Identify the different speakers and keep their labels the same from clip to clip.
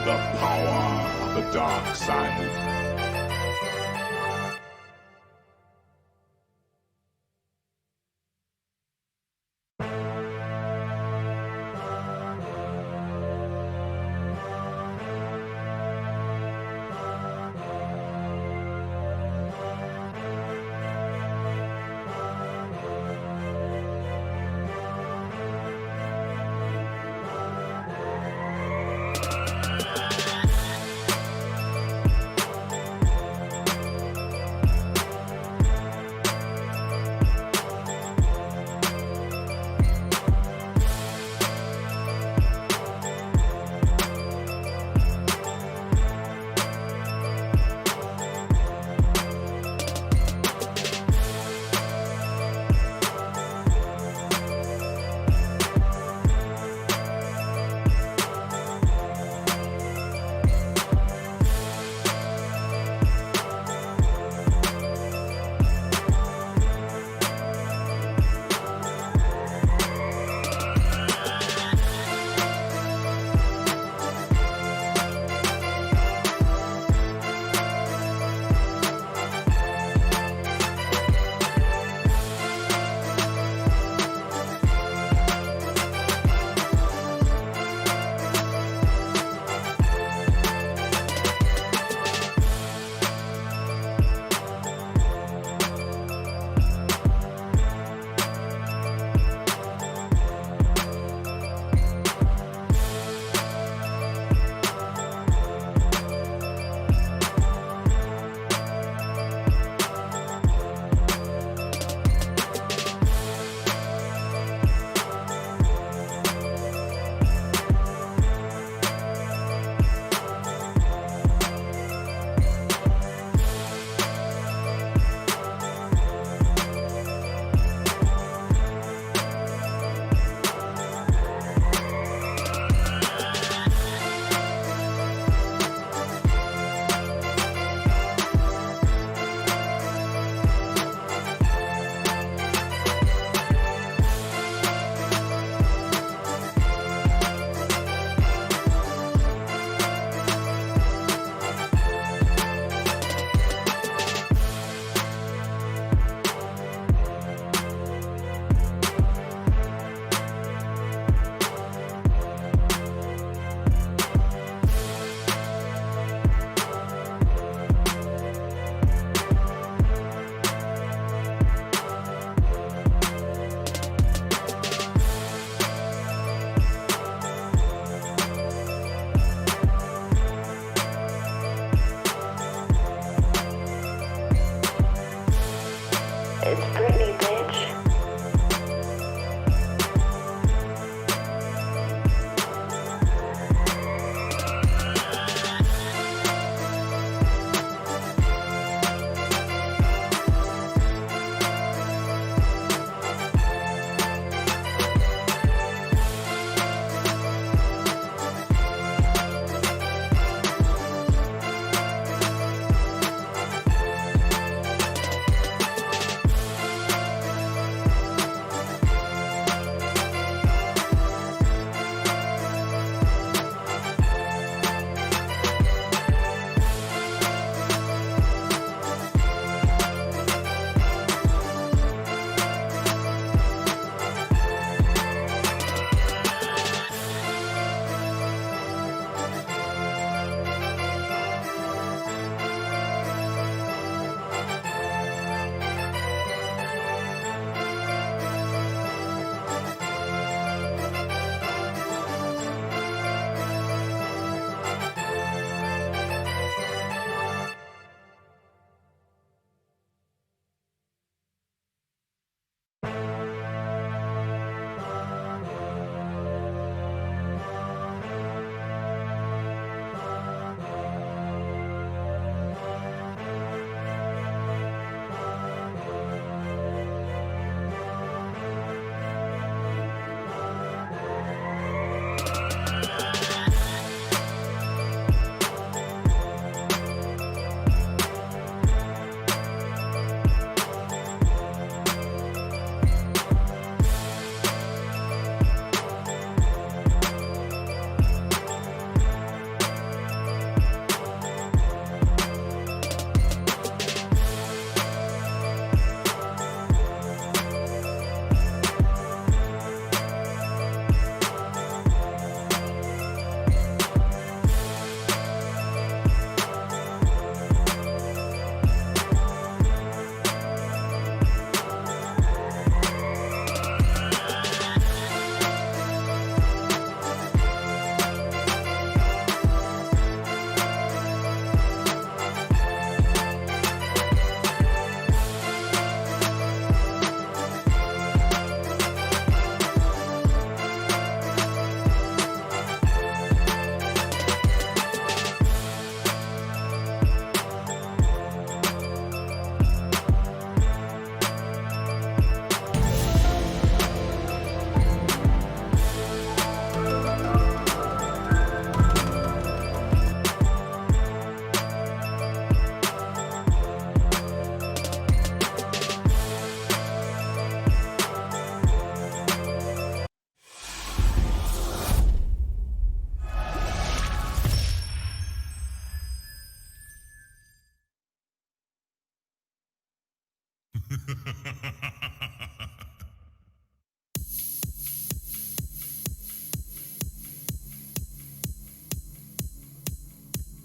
Speaker 1: the power of the dark side.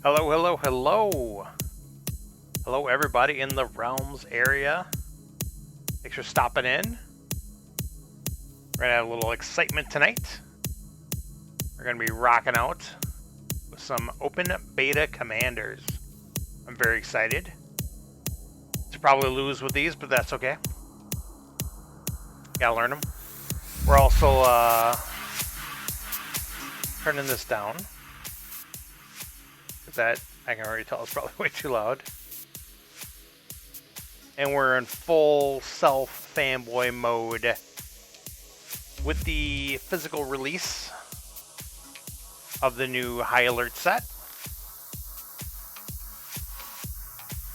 Speaker 2: Hello, hello, hello. Hello, everybody in the Realms area. Thanks for stopping in. We're gonna have a little excitement tonight. We're gonna be rocking out with some open beta commanders. I'm very excited to probably lose with these, but that's okay. Gotta learn them. We're also turning this down, because that, I can already tell, is probably way too loud. And we're in full self fanboy mode with the physical release of the new High Alert set.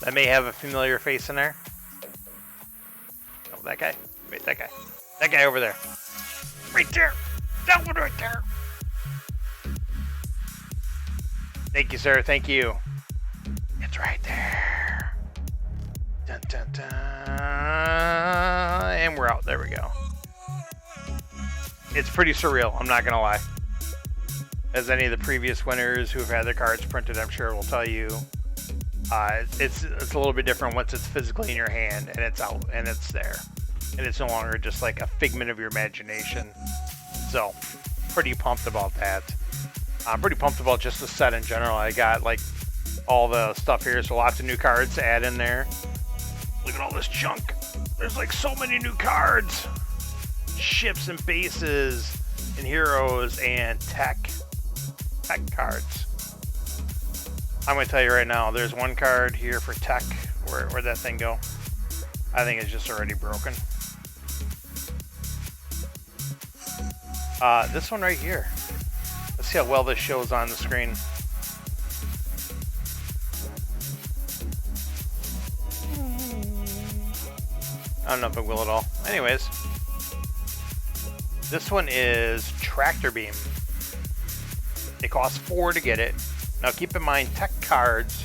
Speaker 2: That may have a familiar face in there. Oh, that guy. Wait, that guy. That guy over there. Right there. That one right there. Thank you, sir. Thank you. It's right there. Dun, dun, dun. And we're out. There we go. It's pretty surreal. I'm not going to lie. As any of the previous winners who have had their cards printed, I'm sure will tell you, it's a little bit different once it's physically in your hand and it's out and it's there. And it's no longer just like a figment of your imagination. So, pretty pumped about that. I'm pretty pumped about just the set in general. I got like all the stuff here, so lots of new cards to add in there. Look at all this junk. There's like so many new cards. Ships and bases and heroes and tech cards. I'm going to tell you right now, there's one card here for tech. Where'd that thing go? I think it's just already broken. This one right here. Let's see how well this shows on the screen. I don't know if it will at all. Anyways, this one is Tractor Beam. It costs 4 to get it. Now keep in mind, tech cards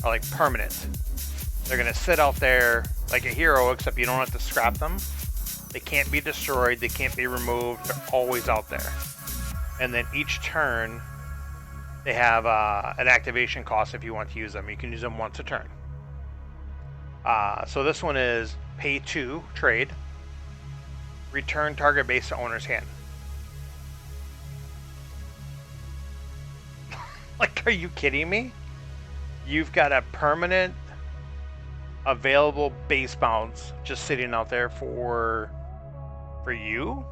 Speaker 2: are like permanent. They're going to sit out there like a hero, except you don't have to scrap them. They can't be destroyed. They can't be removed. They're always out there. And then each turn, they have an activation cost if you want to use them. You can use them once a turn. So this one is pay 2, trade. Return target base to owner's hand. Like, are you kidding me? You've got a permanent available base bounce just sitting out there for you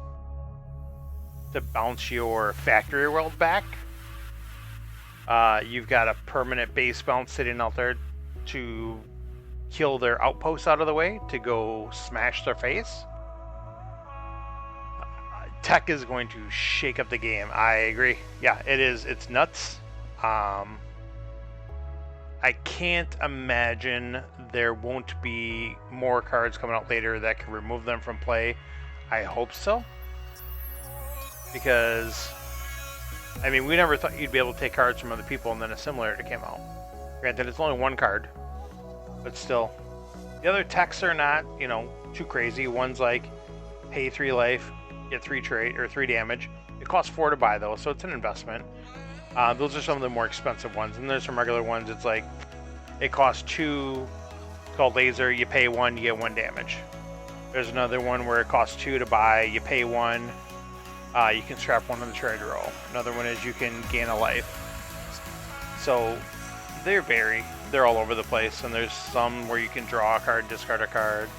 Speaker 2: to bounce your factory world back. You've got a permanent base bounce sitting out there to kill their outposts out of the way, to go smash their face. Tech is going to shake up the game. I agree. Yeah, it is. It's nuts. I can't imagine there won't be more cards coming out later that can remove them from play. I hope so. Because, I mean, we never thought you'd be able to take cards from other people and then a similarity came out. Granted, it's only one card, but still. The other techs are not, you know, too crazy. One's like, pay 3 life, get 3 trade, or 3 damage. It costs 4 to buy though, so it's an investment. Those are some of the more expensive ones, and there's some regular ones. It's like, it costs 2, it's called laser, you pay 1, you get 1 damage. There's another one where it costs 2 to buy, you pay 1, you can scrap 1 on the trade roll. Another one is you can gain a life. So they vary. They're all over the place, and there's some where you can draw a card, discard a card.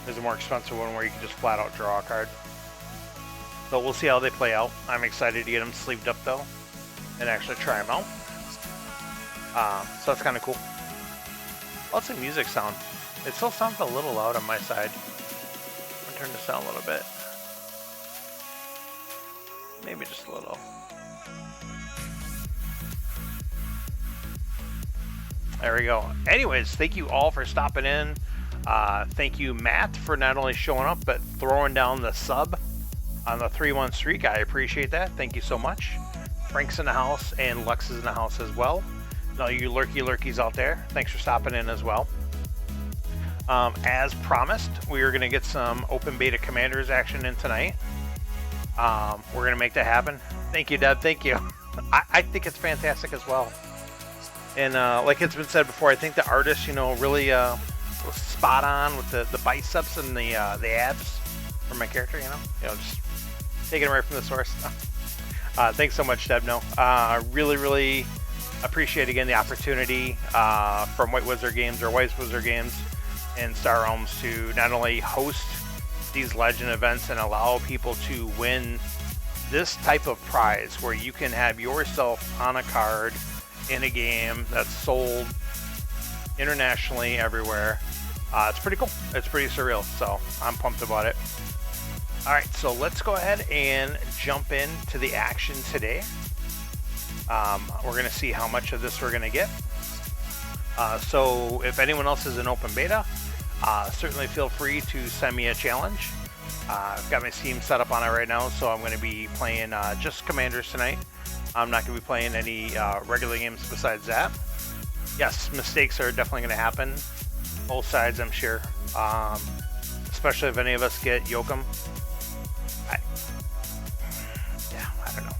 Speaker 2: There's a more expensive one where you can just flat out draw a card. So we'll see how they play out. I'm excited to get them sleeved up though, and actually try them out. So that's kind of cool. Lots of music sound. It still sounds a little loud on my side. I'm gonna turn this down a little bit. Maybe just a little. There we go. Anyways, thank you all for stopping in. Thank you, Matt, for not only showing up, but throwing down the sub on the 3-1 streak. I appreciate that. Thank you so much. Frank's in the house, and Lux is in the house as well. And all you lurkies out there, thanks for stopping in as well. As promised, we are going to get some open beta commanders action in tonight. We're going to make that happen. Thank you, Deb. Thank you. I think it's fantastic as well. And like it's been said before, I think the artist, really was spot on with the biceps and the abs for my character. Just taking it right from the source. Thanks so much, Deb. No, really appreciate again the opportunity from White Wizard Games or White Wizard Games and Star Realms to not only host these legend events and allow people to win this type of prize where you can have yourself on a card in a game that's sold internationally everywhere. It's pretty cool. It's pretty surreal, so I'm pumped about it. All right, so let's go ahead and jump into the action today. We're going to see how much of this we're going to get. So if anyone else is in open beta, certainly feel free to send me a challenge. I've got my Steam set up on it right now, so I'm going to be playing just Commanders tonight. I'm not going to be playing any regular games besides that. Yes, mistakes are definitely going to happen. Both sides, I'm sure. Especially if any of us get Yoakum. I don't know.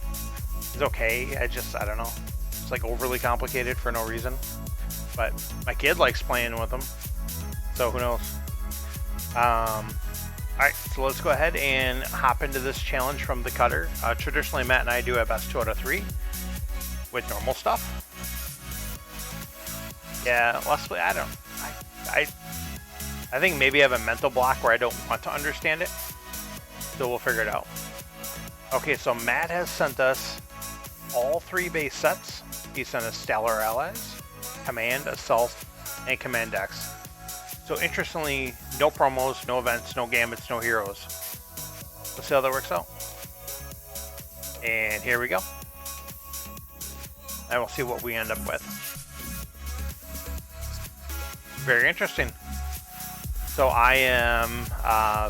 Speaker 2: It's okay. I don't know. It's like overly complicated for no reason. But my kid likes playing with them. So who knows? Alright, so let's go ahead and hop into this challenge from the cutter. Traditionally, Matt and I do our best 2 out of 3 with normal stuff. Yeah, Leslie, I think maybe I have a mental block where I don't want to understand it. So we'll figure it out. Okay, so Matt has sent us all 3 base sets. He sent us Stellar Allies, Command, Assault, and Command Decks. So interestingly, no promos, no events, no gambits, no heroes. Let's see how that works out. And here we go. And we'll see what we end up with. Very interesting. So I am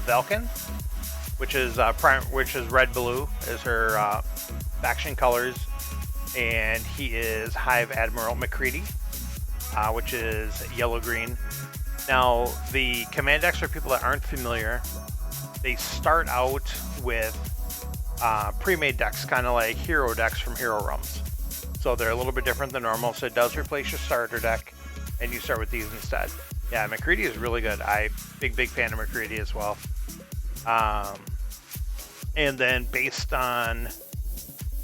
Speaker 2: Valken, which is red blue is her faction colors, and he is Hive Admiral McCready, which is yellow green. Now, the command decks, for people that aren't familiar, they start out with pre-made decks, kind of like hero decks from Hero Realms. So they're a little bit different than normal, so it does replace your starter deck, and you start with these instead. Yeah, McCready is really good. I'm big fan of McCready as well. And then based on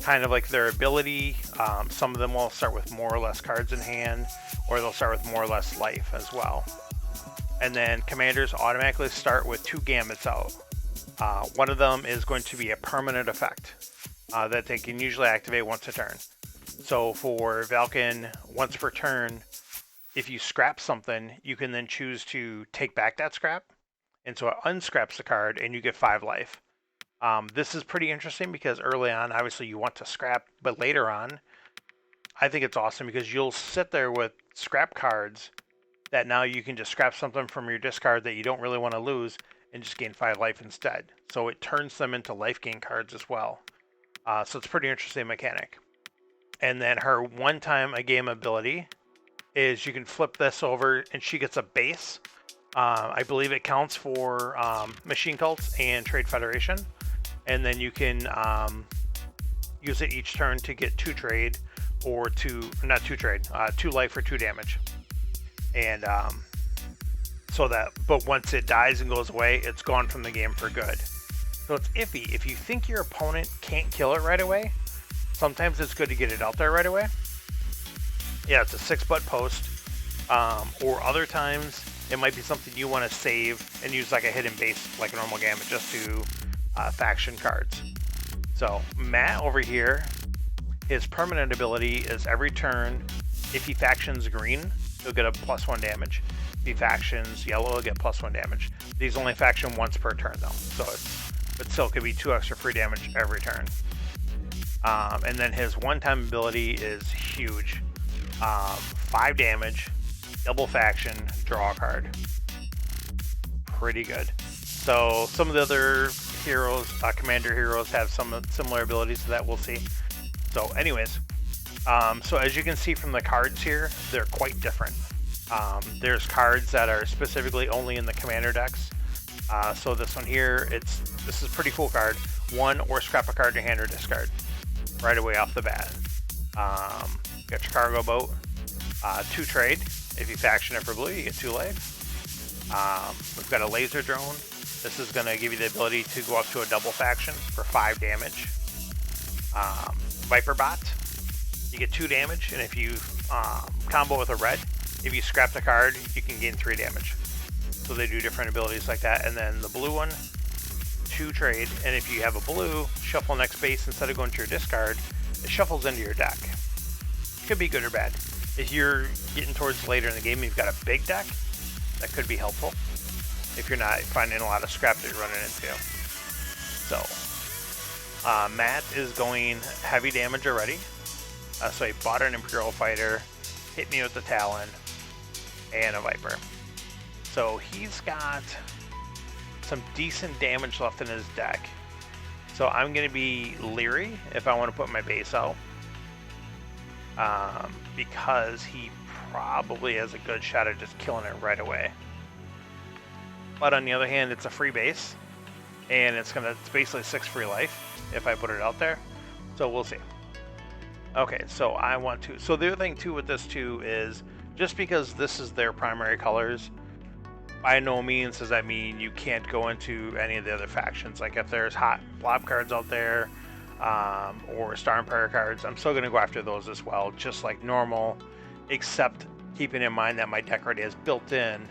Speaker 2: kind of like their ability, some of them will start with more or less cards in hand, or they'll start with more or less life as well. And then commanders automatically start with 2 gambits out. One of them is going to be a permanent effect that they can usually activate once a turn. So for Valken, once per turn, if you scrap something, you can then choose to take back that scrap. And so it unscraps the card and you get 5 life. This is pretty interesting because early on, obviously you want to scrap, but later on, I think it's awesome because you'll sit there with scrap cards that now you can just scrap something from your discard that you don't really want to lose and just gain 5 life instead. So it turns them into life gain cards as well. So it's a pretty interesting mechanic. And then her one time a game ability is you can flip this over and she gets a base. I believe it counts for Machine Cults and Trade Federation. And then you can use it each turn to get 2 trade or 2 life for 2 damage. And but once it dies and goes away, it's gone from the game for good. So it's iffy. If you think your opponent can't kill it right away, sometimes it's good to get it out there right away. Yeah, it's a 6-butt post. Or other times, it might be something you want to save and use like a hidden base, like a normal gambit, just to faction cards. So Matt over here, his permanent ability is every turn, if he factions green, he'll get a +1 damage. If he factions yellow, he'll get +1 damage. These only faction once per turn though, so but still could be 2 extra free damage every turn. And then his one-time ability is huge. 5 damage, double faction, draw a card. Pretty good. So some of the other heroes, commander heroes, have some similar abilities to that. We'll see. So anyways, so as you can see from the cards here, they're quite different. There's cards that are specifically only in the commander decks. So this one here, this is a pretty cool card. 1, or scrap a card to hand or discard right away off the bat. Got your cargo boat. 2 trade. If you faction it for blue, you get 2 legs. We've got a laser drone. This is going to give you the ability to go up to a double faction for 5 damage. Viper bot. You get 2 damage, and if you combo with a red, if you scrap the card, you can gain 3 damage. So they do different abilities like that. And then the blue one, 2 trade, and if you have a blue, shuffle next base instead of going to your discard, it shuffles into your deck. Could be good or bad. If you're getting towards later in the game, you've got a big deck, that could be helpful. If you're not finding a lot of scrap that you're running into. So, Matt is going heavy damage already. So he bought an Imperial Fighter, hit me with the Talon, and a Viper. So he's got some decent damage left in his deck. So I'm going to be leery if I want to put my base out. Because he probably has a good shot at just killing it right away. But on the other hand, it's a free base. And it's basically 6 free life if I put it out there. So we'll see. Okay, so so the other thing too with this too is, just because this is their primary colors, by no means does that mean you can't go into any of the other factions. Like if there's hot blob cards out there, or Star Empire cards, I'm still going to go after those as well, just like normal, except keeping in mind that my deck already has built-in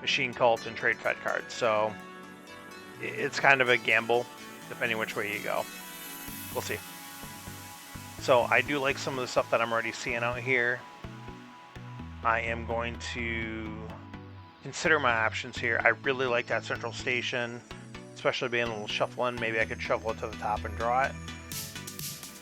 Speaker 2: Machine Cult and Trade Fed cards. So it's kind of a gamble, depending which way you go. We'll see. So I do like some of the stuff that I'm already seeing out here. I am going to consider my options here. I really like that central station, especially being a little shuffling. Maybe I could shuffle it to the top and draw it.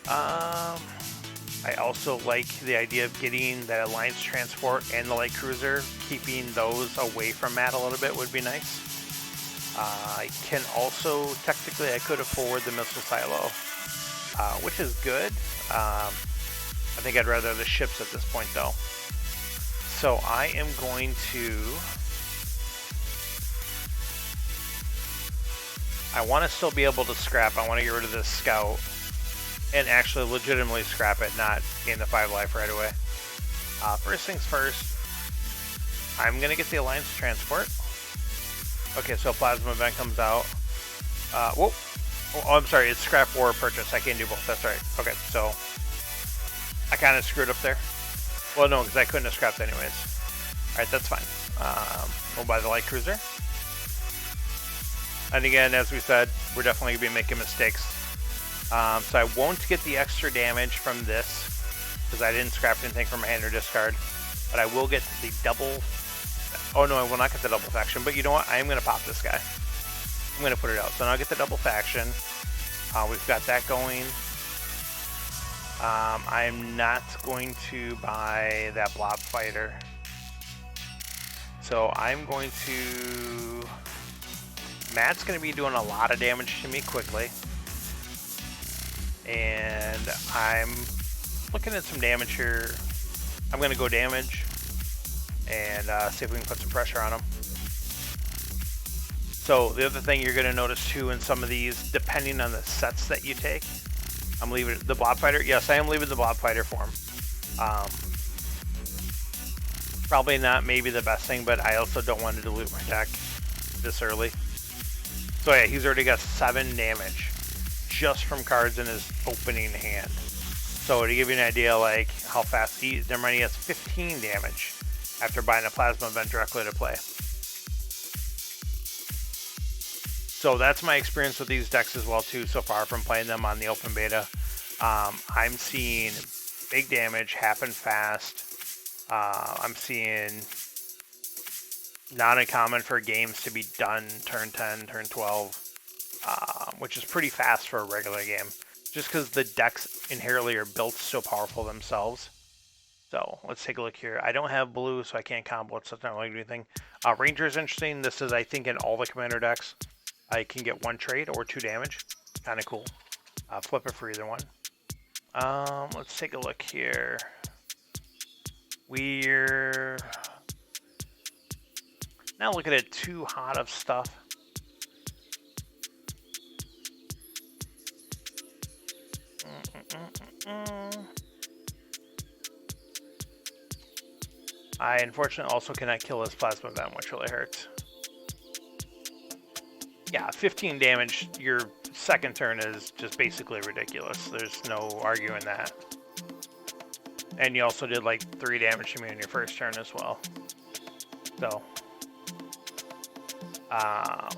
Speaker 2: I also like the idea of getting that Alliance transport and the light cruiser. Keeping those away from Matt a little bit would be nice. I can also, technically, I could afford the missile silo, which is good. I think I'd rather the ships at this point, though. So I am going to... I want to still be able to scrap. I want to get rid of this scout and actually legitimately scrap it, not gain the 5 life right away. First things first, I'm going to get the Alliance transport. Okay, so Plasma Event comes out. Whoa. Oh, I'm sorry, it's scrap or purchase. I can't do both. That's right. Okay, so I kind of screwed up there. Well, no, because I couldn't have scrapped anyways. Alright, that's fine. We'll buy the light cruiser. And again, as we said, we're definitely going to be making mistakes. So I won't get the extra damage from this, because I didn't scrap anything from my hand or discard. But I will get the double... Oh no, I will not get the double faction. But you know what? I am going to pop this guy. I'm going to put it out. So now I get the double faction. We've got that going. I'm not going to buy that blob fighter. So I'm going to... Matt's going to be doing a lot of damage to me quickly. And I'm looking at some damage here. I'm going to go damage and see if we can put some pressure on him. So the other thing you're going to notice too in some of these, depending on the sets that you take, I'm leaving the blob fighter. Yes, I am leaving the blob fighter for him. Probably not maybe the best thing, but I also don't want to dilute my deck this early. So yeah, he's already got 7 damage just from cards in his opening hand. So to give you an idea, like how fast he has 15 damage after buying a Plasma Event directly to play. So that's my experience with these decks as well too so far from playing them on the open beta. I'm seeing big damage happen fast. I'm seeing not uncommon for games to be done turn 10, turn 12, which is pretty fast for a regular game, just because the decks inherently are built so powerful themselves. So let's take a look here. I don't have blue, so I can't combo it, so it's not really anything. Ranger is interesting. This is, I think, in all the commander decks. I can get 1 trade or 2 damage. Kind of cool. Flip it for either one. Let's take a look here. Not looking at too hot of stuff. I unfortunately also cannot kill his plasma vent, which really hurts. Yeah, 15 damage, your second turn is just basically ridiculous. There's no arguing that. And you also did like 3 damage to me on your first turn as well. So,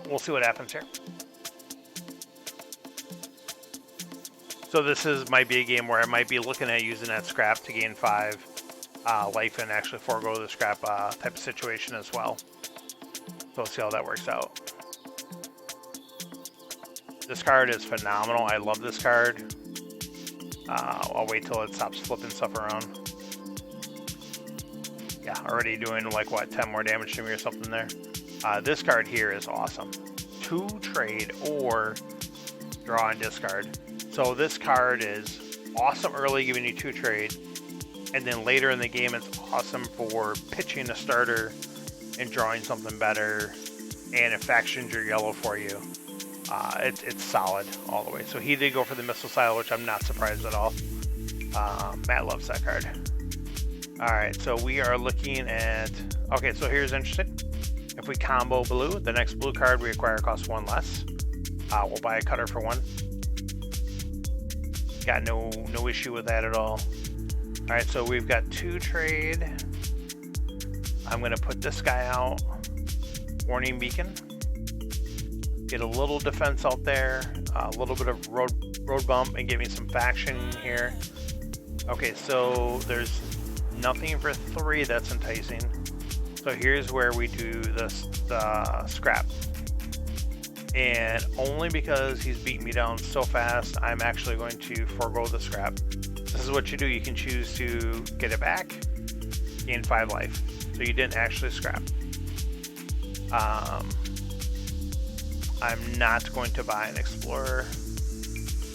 Speaker 2: we'll see what happens here. So this might be a game where I might be looking at using that scrap to gain 5 life and actually forego the scrap type of situation as well. So we'll see how that works out. This card is phenomenal. I love this card. I'll wait till it stops flipping stuff around. Yeah, already doing like what, 10 more damage to me or something there. This card here is awesome. 2 trade or draw and discard. So this card is awesome early, giving you 2 trade, and then later in the game it's awesome for pitching a starter and drawing something better, and it factions your yellow for you. It's solid all the way. So he did go for the missile style, which I'm not surprised at all. Matt loves that card. Alright, so we are looking at... Okay, so here's interesting. If we combo blue, the next blue card we acquire costs 1 less. We'll buy a cutter for 1. Got no issue with that at all. Alright, so we've got 2 trade. I'm going to put this guy out. Warning beacon. Get a little defense out there. A little bit of road bump and get me some faction here. Okay, so there's nothing for 3 that's enticing. So here's where we do the scrap. And only because he's beating me down so fast, I'm actually going to forego the scrap. This is what you do. You can choose to get it back, gain 5 life. So you didn't actually scrap. I'm not going to buy an explorer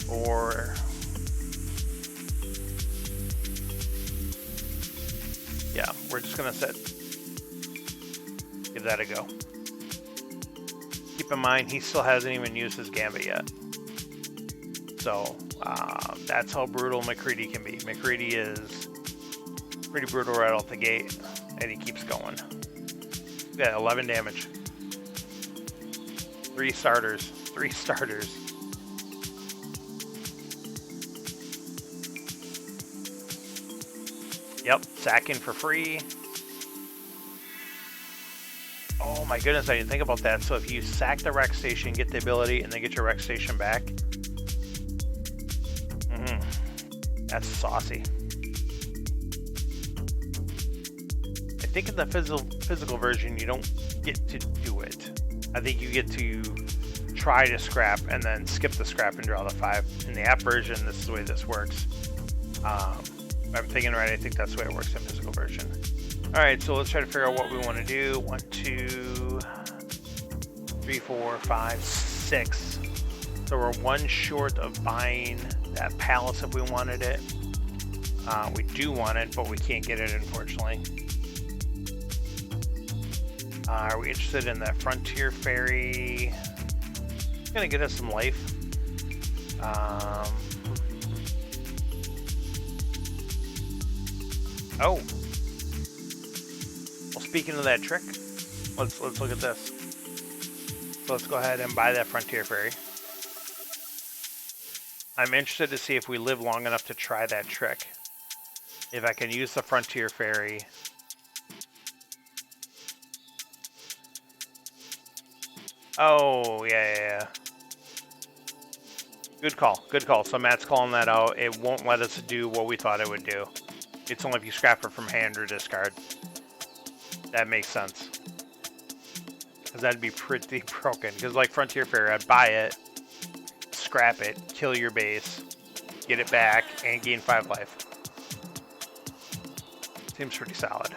Speaker 2: or... Yeah, we're just going to sit. Give that a go. Keep in mind, he still hasn't even used his Gambit yet. So, that's how brutal McCready can be. McCready is pretty brutal right out the gate, and he keeps going. Yeah, 11 damage. 3 starters. 3 starters. Yep, sacking for free. Oh my goodness, I didn't think about that. So if you sack the rec station, get the ability, and then get your rec station back. That's saucy. I think in the physical version, you don't get to do it. I think you get to try to scrap and then skip the scrap and draw the 5. In the app version, this is the way this works. If I'm thinking right, I think that's the way it works in physical version. Alright, so let's try to figure out what we want to do. 1, 2, 3, 4, 5, 6. So we're 1 short of buying that palace if we wanted it. We do want it, but we can't get it, unfortunately. Are we interested in that frontier ferry? It's gonna get us some life. Oh. Well, speaking of that trick, let's look at this. So let's go ahead and buy that frontier ferry. I'm interested to see if we live long enough to try that trick. If I can use the frontier ferry. Oh, yeah. Good call, good call. So Matt's calling that out. It won't let us do what we thought it would do. It's only if you scrap it from hand or discard. That makes sense. Because that'd be pretty broken. Because like Frontier Ferry, I'd buy it, scrap it, kill your base, get it back, and gain 5 life. Seems pretty solid.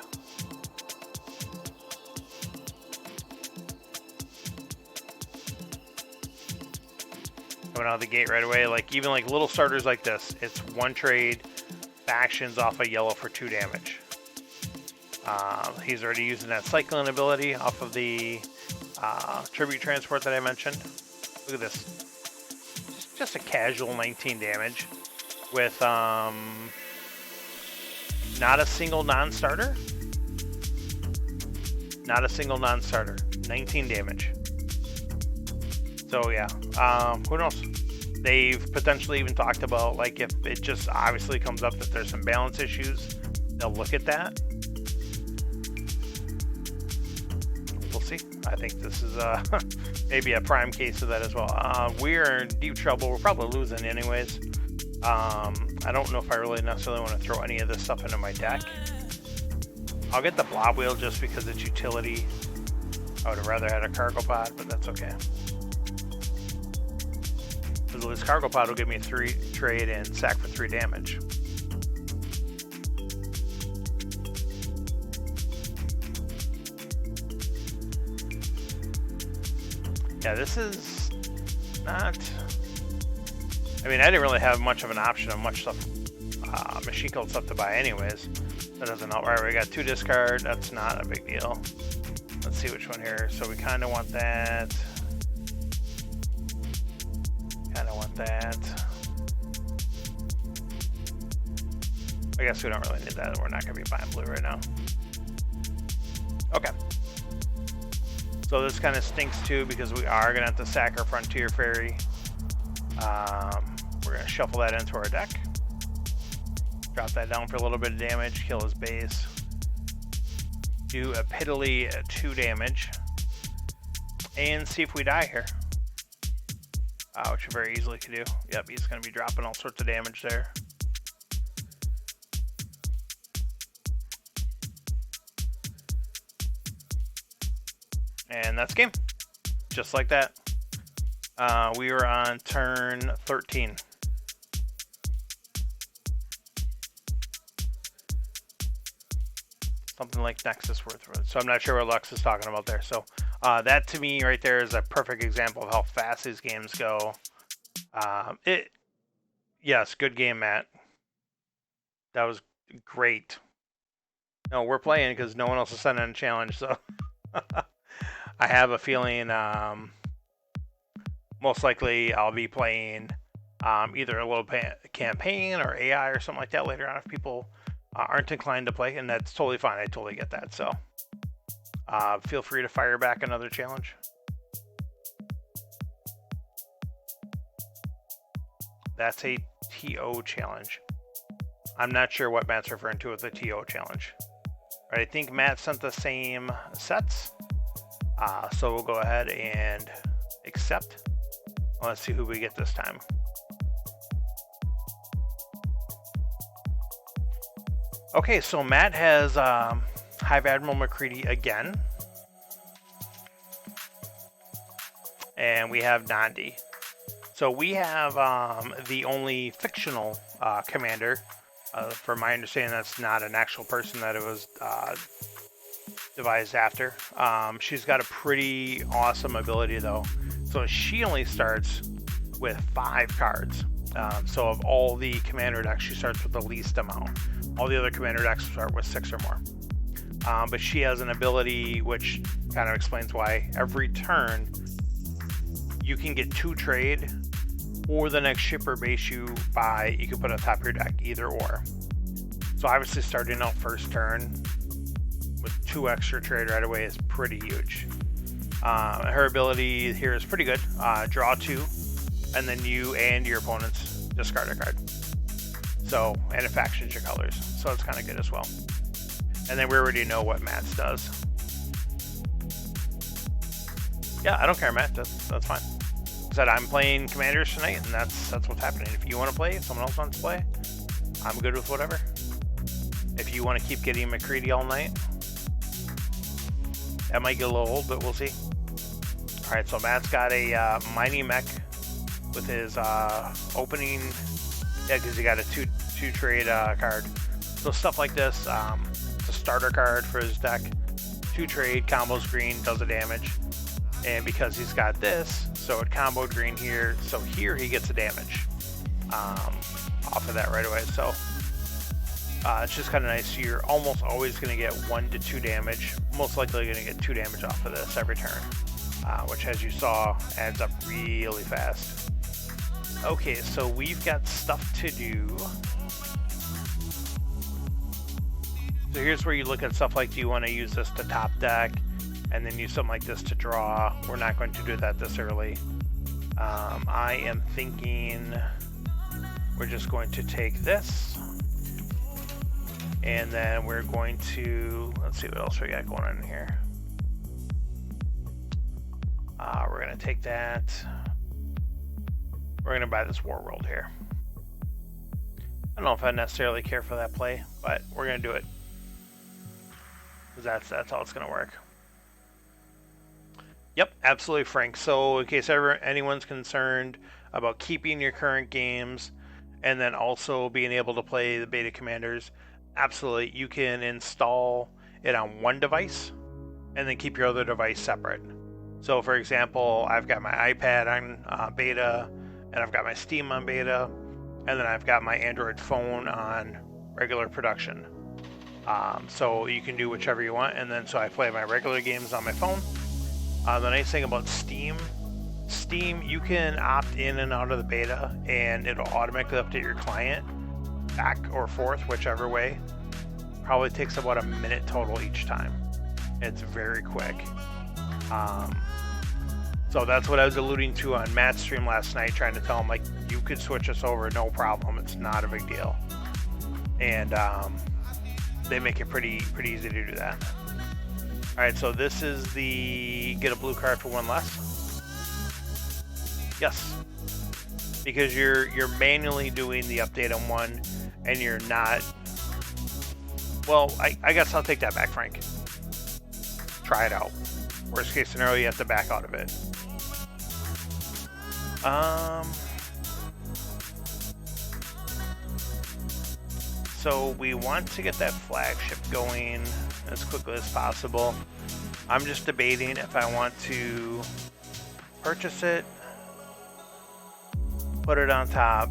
Speaker 2: Coming out of the gate right away, like even like little starters like this, it's 1 trade, factions off a yellow for 2 damage. He's already using that cycling ability off of the tribute transport that I mentioned. Look at this. Just a casual 19 damage with not a single non-starter. Not a single non-starter. 19 damage. So yeah, who knows? They've potentially even talked about, like, if it just obviously comes up that there's some balance issues, they'll look at that. We'll see. I think this is maybe a prime case of that as well. We're in deep trouble. We're probably losing anyways. I don't know if I really necessarily want to throw any of this stuff into my deck. I'll get the blob wheel just because it's utility. I would have rather had a cargo pod, but that's okay. Because this cargo pod will give me 3 trade and sack for 3 damage. Yeah, this is not... I mean, I didn't really have much of an option of much stuff, machine code stuff to buy anyways. That doesn't help. Alright, we got 2 discard. That's not a big deal. Let's see which one here. So we kind of want that. Kind of want that. I guess we don't really need that. We're not going to be buying blue right now. Okay. So this kind of stinks too because we are going to have to sack our Frontier Fairy. We're going to shuffle that into our deck. Drop that down for a little bit of damage. Kill his base. Do a piddly 2 damage. And see if we die here. Which we very easily could do. Yep, he's going to be dropping all sorts of damage there. And that's game. Just like that. We were on turn 13. Something like Nexus worth. So I'm not sure what Lux is talking about there. So that to me right there is a perfect example of how fast these games go. Yes, good game, Matt. That was great. No, we're playing because no one else is sending a challenge. So I have a feeling most likely I'll be playing either a little campaign or AI or something like that later on if people aren't inclined to play, and that's totally fine. I totally get that. So feel free to fire back another challenge. That's a TO challenge. I'm not sure what Matt's referring to with the TO challenge. All right, I think Matt sent the same sets. So we'll go ahead and accept. Let's see who we get this time. Okay, so Matt has Hive Admiral McCready again. And we have Nandi. So we have the only fictional commander. From my understanding, that's not an actual person that it was devised after. She's got a pretty awesome ability though. So she only starts with 5 cards. So of all the commander decks, she starts with the least amount. All the other commander decks start with 6 or more. But she has an ability which kind of explains why every turn you can get 2 trade, or the next shipper base you buy, you can put on top of your deck, either or. So obviously starting out first turn with 2 extra trade right away is pretty huge. Her ability here is pretty good. Draw 2, and then you and your opponents discard a card. So, and it factions your colors. So it's kind of good as well. And then we already know what Matt's does. Yeah, I don't care, Matt. That's fine. I said I'm playing Commanders tonight, and that's what's happening. If you want to play, if someone else wants to play, I'm good with whatever. If you want to keep getting McCready all night, that might get a little old, but we'll see. All right, so Matt's got a mighty mech with his opening. Yeah, because he got a two trade card. So stuff like this. It's a starter card for his deck. 2 trade, combos green, does the damage. And because he's got this, so it comboed green here. So here he gets a damage off of that right away. So It's just kind of nice. You're almost always going to get 1 to 2 damage. Most likely going to get 2 damage off of this every turn, which, as you saw, adds up really fast. Okay, so we've got stuff to do. So here's where you look at stuff like, do you want to use this to top deck and then use something like this to draw? We're not going to do that this early. I am thinking we're just going to take this, and then we're going to, let's see what else we got going on here. We're going to take that. We're going to buy this War World here. I don't know if I necessarily care for that play, but we're going to do it. Because that's how it's going to work. Yep, absolutely, Frank. So in case anyone's concerned about keeping your current games and then also being able to play the beta commanders, absolutely, you can install it on one device and then keep your other device separate. So for example, I've got my iPad on beta, and I've got my Steam on beta, and then I've got my Android phone on regular production. So you can do whichever you want, and then so I play my regular games on my phone. The nice thing about Steam, you can opt in and out of the beta, and it'll automatically update your client back or forth, whichever way. Probably takes about a minute total each time. It's very quick. So that's what I was alluding to on Matt's stream last night, trying to tell him, like, you could switch us over, no problem. It's not a big deal. And they make it pretty easy to do that. All right, so this is the get a blue card for 1 less. Yes, because you're manually doing the update on 1, and you're not. Well, I guess I'll take that back, Frank. Try it out. Worst case scenario, you have to back out of it. So we want to get that flagship going as quickly as possible. I'm just debating if I want to purchase it, put it on top,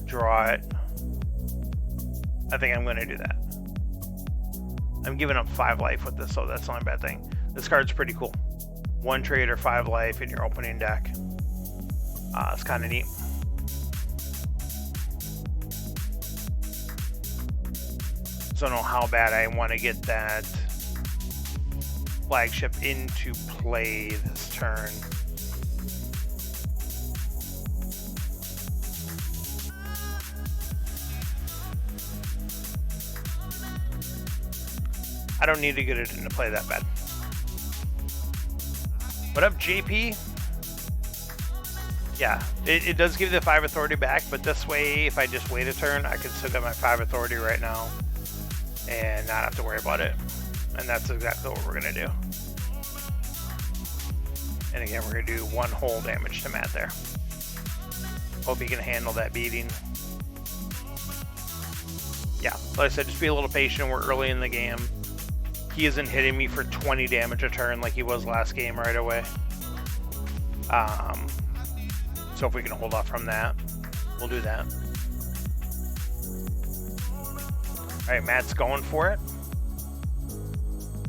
Speaker 2: draw it. I think I'm going to do that. I'm giving up 5 life with this, so that's the only bad thing. This card's pretty cool. 1 trade or 5 life in your opening deck. It's kind of neat. So I don't know how bad I want to get that flagship into play this turn. I don't need to get it into play that bad. What up, JP? Yeah, it does give the 5 authority back, but this way, if I just wait a turn, I can still get my 5 authority right now and not have to worry about it. And that's exactly what we're going to do. And again, we're going to do 1 whole damage to Matt there. Hope he can handle that beating. Yeah, like I said, just be a little patient. We're early in the game. He isn't hitting me for 20 damage a turn like he was last game right away. So if we can hold off from that, we'll do that. All right, Matt's going for it.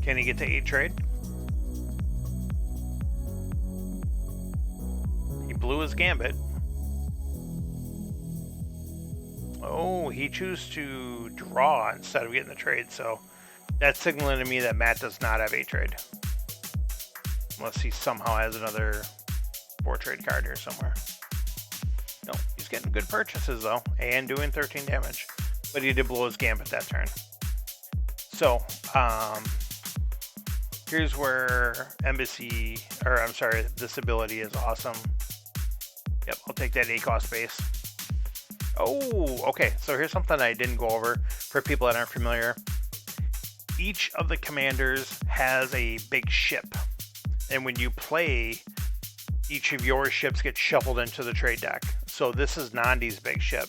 Speaker 2: Can he get to 8 trade? He blew his gambit. Oh, he chose to draw instead of getting the trade, so that's signaling to me that Matt does not have 8 trade. Unless he somehow has another 4 trade card here somewhere. No, he's getting good purchases though, and doing 13 damage. But he did blow his gambit that turn. So, here's where this ability is awesome. Yep, I'll take that 8 cost base. Oh, okay, so here's something I didn't go over for people that aren't familiar. Each of the commanders has a big ship, and when you play, each of your ships get shuffled into the trade deck. So this is Nandi's big ship.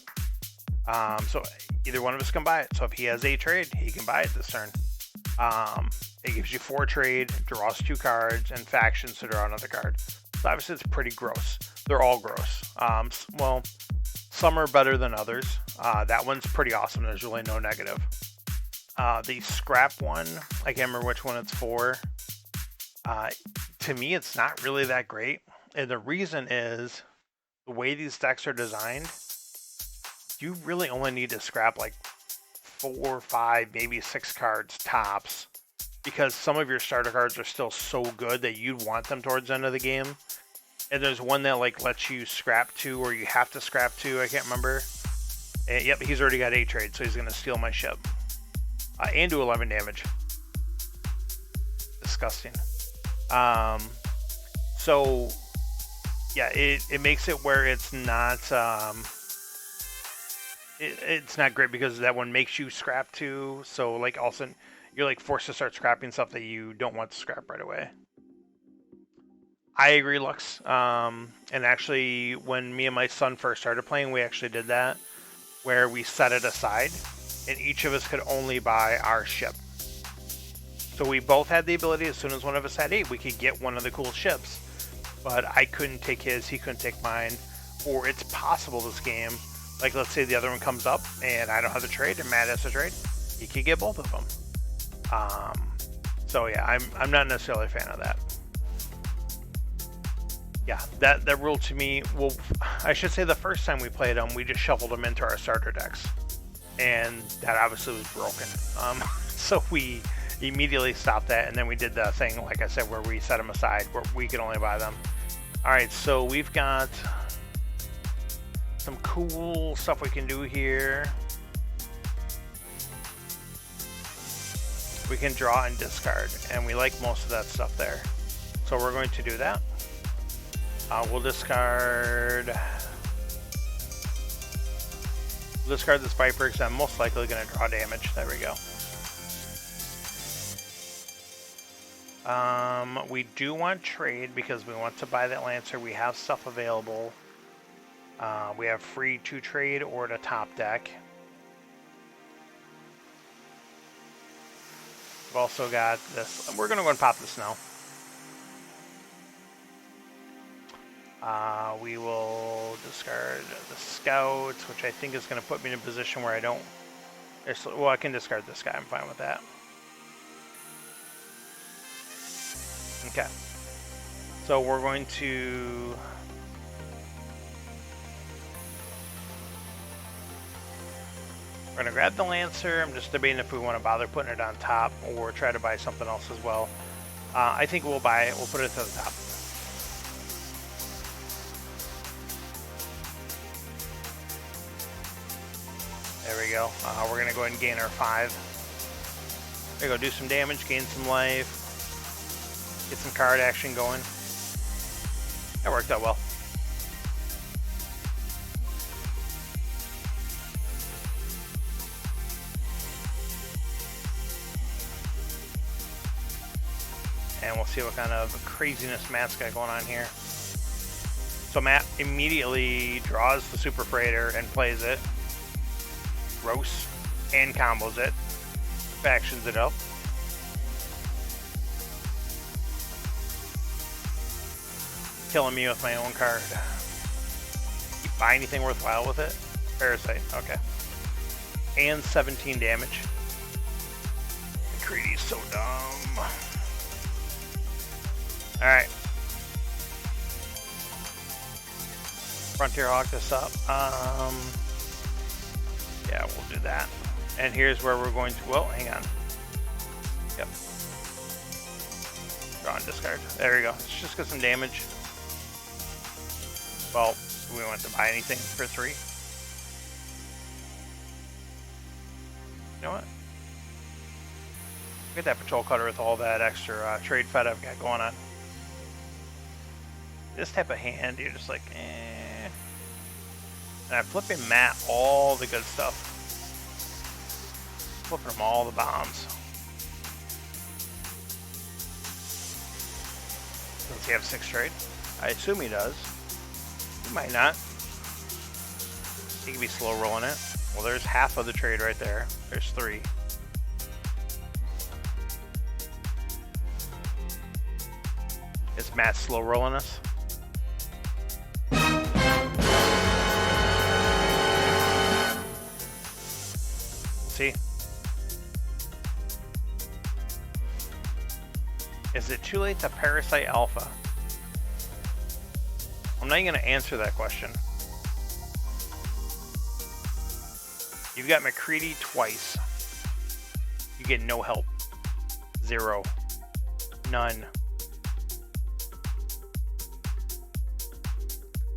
Speaker 2: So either one of us can buy it. So if he has 8 trade, he can buy it this turn. It gives you 4 trade, draws 2 cards, and factions to draw another card. So obviously it's pretty gross. They're all gross. Well, Some are better than others. That one's pretty awesome. There's really no negative. The scrap one, I can't remember which one it's for. To me, it's not really that great. And the reason is the way these decks are designed, you really only need to scrap like 4, 5, maybe 6 cards tops, because some of your starter cards are still so good that you'd want them towards the end of the game. And there's one that like lets you scrap 2, or you have to scrap 2. I can't remember. And, yep, he's already got 8 trade, so he's going to steal my ship. And do 11 damage. Disgusting. So, yeah, it makes it where it's not... it's not great because that one makes you scrap 2. So, like, all of a sudden, you're like forced to start scrapping stuff that you don't want to scrap right away. I agree, Lux. And actually, when me and my son first started playing, we actually did that, where we set it aside, and each of us could only buy our ship. So we both had the ability, as soon as one of us had 8, we could get one of the cool ships. But I couldn't take his, he couldn't take mine. Or it's possible this game, like let's say the other one comes up, and I don't have the trade, and Matt has the trade, he could get both of them. So yeah, I'm not necessarily a fan of that. Yeah, that rule to me, well, I should say the first time we played them, we just shuffled them into our starter decks. And that obviously was broken. So we immediately stopped that, and then we did the thing, like I said, where we set them aside, where we could only buy them. Alright, so we've got some cool stuff we can do here. We can draw and discard, and we like most of that stuff there. So we're going to do that. We'll discard this Viper because I'm most likely going to draw damage. There we go. We do want trade because we want to buy that Lancer. We have stuff available. We have free to trade or to top deck. We've also got this. We're going to go and pop this now. We will discard the Scout, which I think is going to put me in a position where I don't... Well, I can discard this guy. I'm fine with that. Okay. So we're going to... We're going to grab the Lancer. I'm just debating if we want to bother putting it on top or try to buy something else as well. I think we'll buy it. We'll put it to the top. There we go. We're going to go ahead and gain our 5. There we go. Do some damage, gain some life. Get some card action going. That worked out well. And we'll see what kind of craziness Matt's got going on here. So Matt immediately draws the Super Freighter and plays it. Gross. And combos it. Factions it up. Killing me with my own card. You buy anything worthwhile with it? Parasite, okay. And 17 damage. McCready's so dumb. Alright. Frontier Hawk this up. Yeah, we'll do that. And here's where we're going to, well, hang on. Yep. Draw and discard. There we go. Let's just get some damage. Well, do we want to buy anything for 3? You know what? Look at that patrol cutter with all that extra trade fed I've got going on. This type of hand, you're just like, eh. And I'm flipping Matt all the good stuff. Flipping him all the bombs. Does he have 6 trade? I assume he does. He might not. He could be slow rolling it. Well, there's half of the trade right there. There's 3. Is Matt slow rolling us? see. Is it too late to Parasite Alpha? I'm not even going to answer that question. You've got McCready twice. You get no help. 0. None.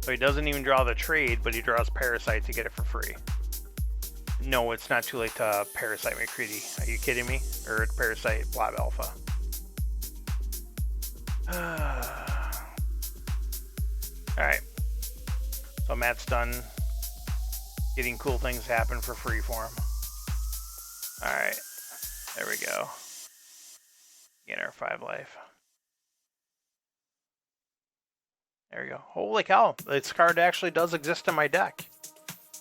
Speaker 2: So he doesn't even draw the trade, but he draws Parasite to get it for free. No, it's not too late to Parasite McCready. Are you kidding me? Or Parasite Blob Alpha. Alright. So Matt's done getting cool things happen for free for him. Alright. There we go. Get our 5 life. There we go. Holy cow. This card actually does exist in my deck.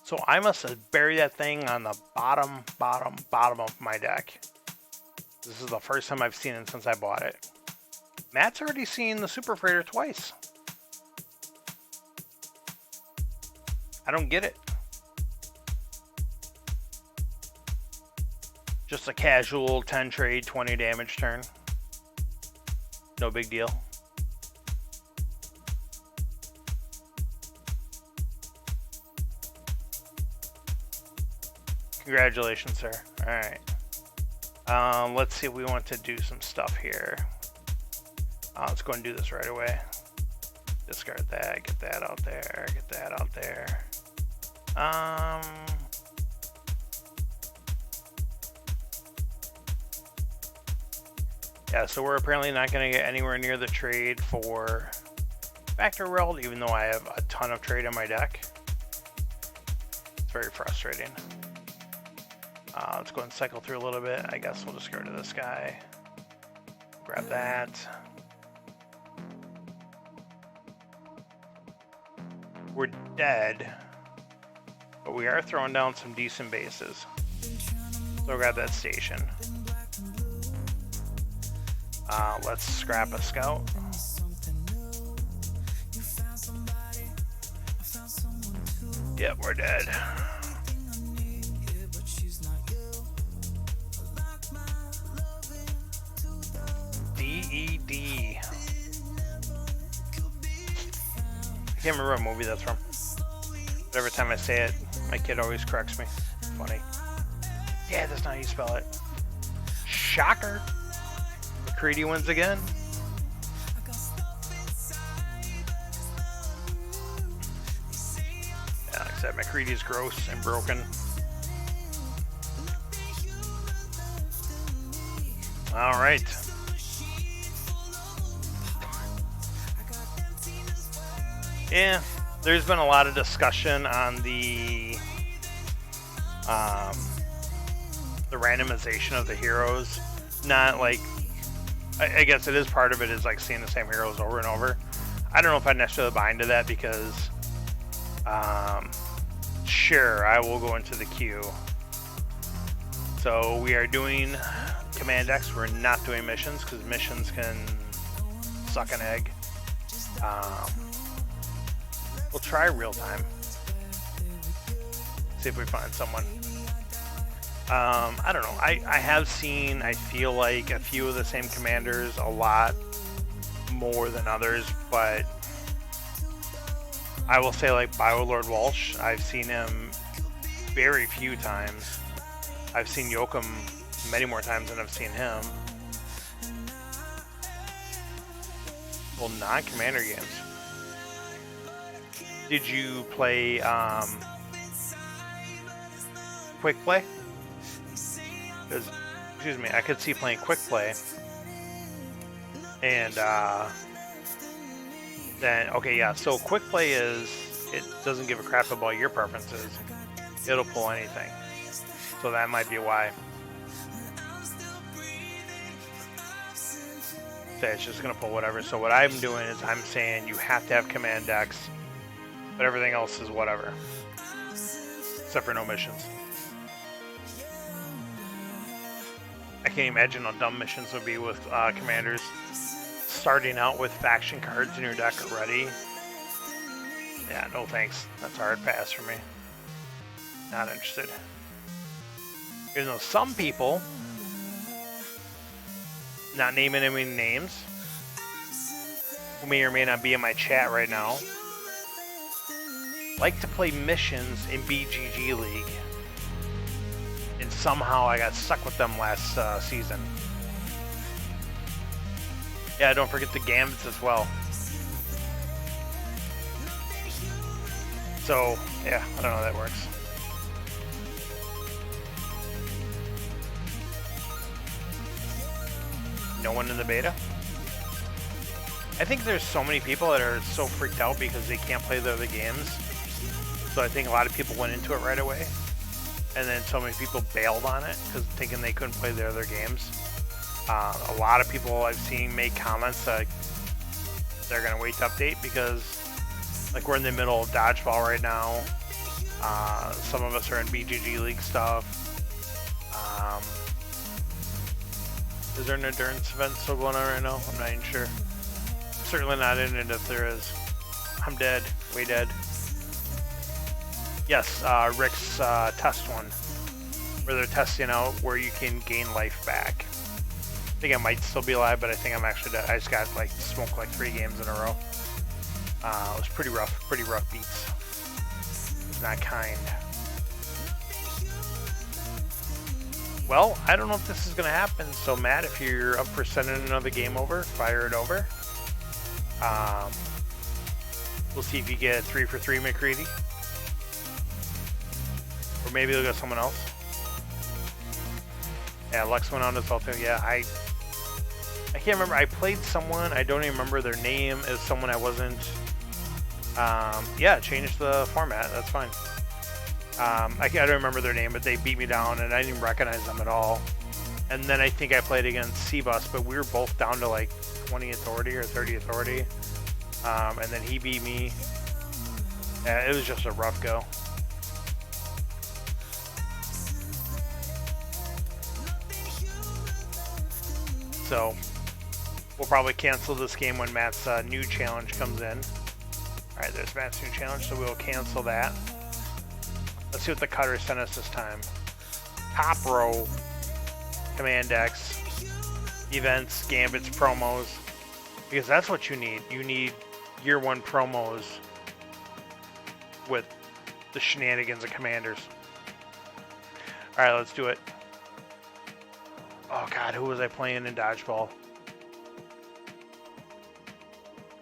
Speaker 2: So I must have buried that thing on the bottom of my deck. This is the first time I've seen it since I bought it. Matt's already seen the Super Freighter twice. I don't get it. Just a casual 10 trade, 20 damage turn. No big deal. Congratulations, sir. Alright. Let's see if we want to do some stuff here. Let's go and do this right away. Discard that, get that out there, get that out there. Yeah, so we're apparently not going to get anywhere near the trade for Factor World, even though I have a ton of trade in my deck. It's very frustrating. Let's go and cycle through a little bit. I guess we'll just go to this guy. Grab that. We're dead, but we are throwing down some decent bases. So we'll grab that station. Let's scrap a scout. Yep, we're dead. D.E.D. I can't remember what movie that's from. But every time I say it, my kid always corrects me. Funny. Yeah, that's not how you spell it. Shocker. McCready wins again. Yeah, like I said, McCready's gross and broken. All right. Yeah, there's been a lot of discussion on the randomization of the heroes. Not like, I guess it is part of it is like seeing the same heroes over and over. I don't know if I'd necessarily buy into that because, sure, I will go into the queue. So we are doing Command X. We're not doing missions because missions can suck an egg. We'll try real time. See if we find someone. I don't know. I have seen, I feel like, a few of the same commanders a lot more than others, but I will say, like, Biolord Walsh, I've seen him very few times. I've seen Yoakum many more times than I've seen him. Well, non-commander games. Did you play Quick Play? Because, excuse me, I could see playing Quick Play. And then, okay, yeah, so Quick Play is, it doesn't give a crap about your preferences. It'll pull anything. So that might be why. So it's just going to pull whatever. So what I'm doing is I'm saying you have to have Command X, but everything else is whatever. Except for no missions. I can't imagine how dumb missions would be with commanders starting out with faction cards in your deck already. Yeah, no thanks. That's a hard pass for me. Not interested. You know, some people, not naming any names, who may or may not be in my chat right now, like to play missions in BGG League. And somehow I got stuck with them last season. Yeah, don't forget the gambits as well. So, yeah, I don't know how that works. No one in the beta? I think there's so many people that are so freaked out because they can't play the other games. So I think a lot of people went into it right away. And then so many people bailed on it because thinking they couldn't play the other games. A lot of people I've seen make comments like they're going to wait to update because like we're in the middle of dodgeball right now. Some of us are in BGG League stuff. Is there an endurance event still going on right now? I'm not even sure. Certainly not in it if there is. I'm dead. Way dead. Yes, Rick's test one. Where they're testing out where you can gain life back. I think I might still be alive, but I think I'm actually dead. I just got like smoked like 3 games in a row. It was pretty rough beats. Not kind. Well, I don't know if this is going to happen, so Matt, if you're up for sending another game over, fire it over. We'll see if you get 3 for 3 McCready. Or maybe they'll get someone else. Yeah, Lex went on as well too. Yeah, I can't remember. I played someone, I don't even remember their name, as someone I wasn't... yeah, change the format, that's fine. I don't remember their name, but they beat me down and I didn't even recognize them at all. And then I think I played against C-Bus, but we were both down to like 20 authority or 30 authority. And then he beat me. Yeah, it was just a rough go. So we'll probably cancel this game when Matt's new challenge comes in. Alright, there's Matt's new challenge, so we'll cancel that. Let's see what the cutter sent us this time. Top row, command decks, events, gambits, promos. Because that's what you need. You need year 1 promos with the Shenanigans and Commanders. Alright, let's do it. Oh god, who was I playing in dodgeball?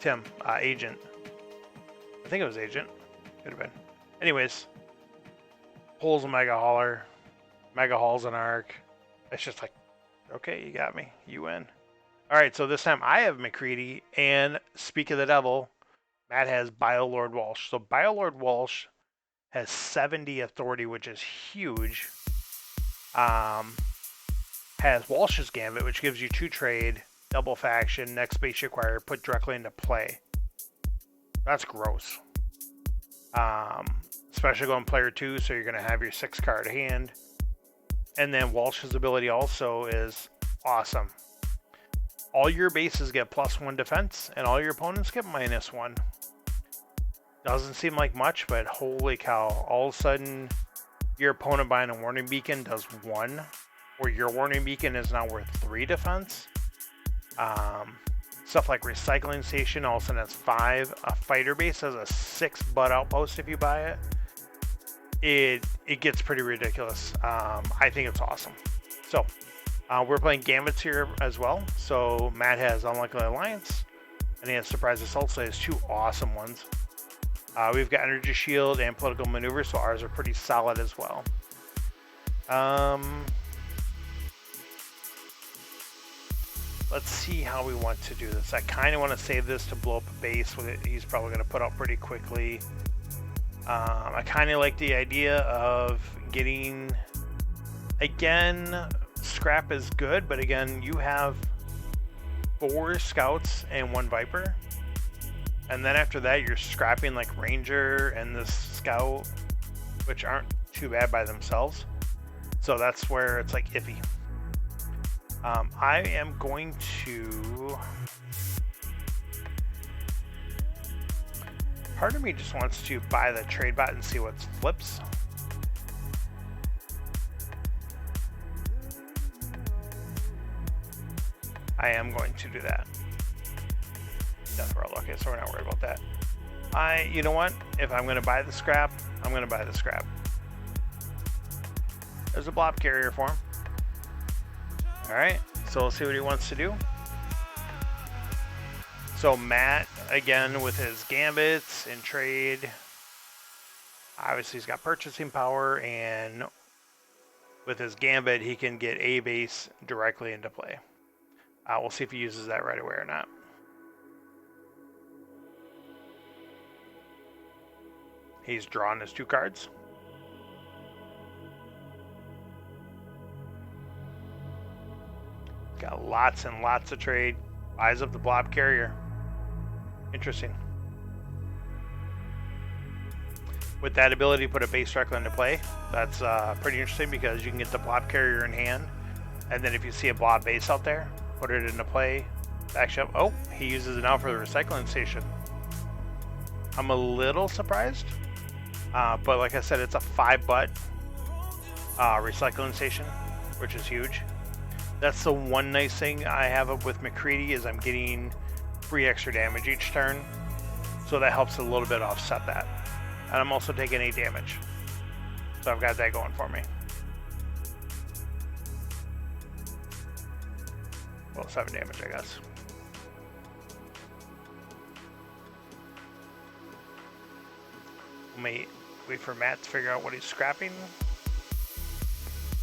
Speaker 2: Tim, Agent. I think it was Agent. Could have been. Anyways. Pulls a Mega Hauler. Mega Hauls an Arc. It's just like, okay, you got me. You win. Alright, so this time I have McCready, and speak of the devil, Matt has Biolord Walsh. So Biolord Walsh has 70 authority, which is huge. Has Walsh's Gambit, which gives you 2 trade, double faction, next base you acquire, put directly into play. That's gross. Especially going player 2, so you're going to have your 6 card hand. And then Walsh's ability also is awesome. All your bases get +1 defense, and all your opponents get -1. Doesn't seem like much, but holy cow. All of a sudden, your opponent buying a Warning Beacon does 1, or your Warning Beacon is now worth 3 defense. Stuff like Recycling Station, all of a sudden that's 5. A Fighter Base has a 6 butt outpost if you buy it. It gets pretty ridiculous. I think it's awesome. So, we're playing Gambits here as well. So, Matt has Unlikely Alliance, and he has Surprise Assault, so he has 2 awesome ones. We've got Energy Shield and Political Maneuver, so ours are pretty solid as well. Let's see how we want to do this. I kind of want to save this to blow up a base with it. He's probably going to put out pretty quickly. I kind of like the idea of getting, again, scrap is good, but again, you have 4 scouts and 1 Viper. And then after that, you're scrapping like Ranger and this Scout, which aren't too bad by themselves. So that's where it's like iffy. I am going to... Part of me just wants to buy the trade bot and see what flips. I am going to do that. Death roll. Okay, so we're not worried about that. You know what? If I'm going to buy the scrap, I'm going to buy the scrap. There's a blob carrier for him. Alright, so we'll see what he wants to do. So Matt, again, with his gambits and trade. Obviously, he's got purchasing power, and with his gambit, he can get a base directly into play. We'll see if he uses that right away or not. He's drawn his 2 cards. Got lots and lots of trade. Buys up the blob carrier. Interesting. With that ability to put a base directly into play, that's pretty interesting because you can get the blob carrier in hand, and then if you see a blob base out there, put it into play. Actually, oh, he uses it now for the recycling station. I'm a little surprised, but like I said, it's a 5-butt recycling station, which is huge. That's the one nice thing I have with McCready is I'm getting free extra damage each turn, so that helps a little bit offset that. And I'm also taking 8 damage, so I've got that going for me. Well, 7 damage, I guess. Wait for Matt to figure out what he's scrapping.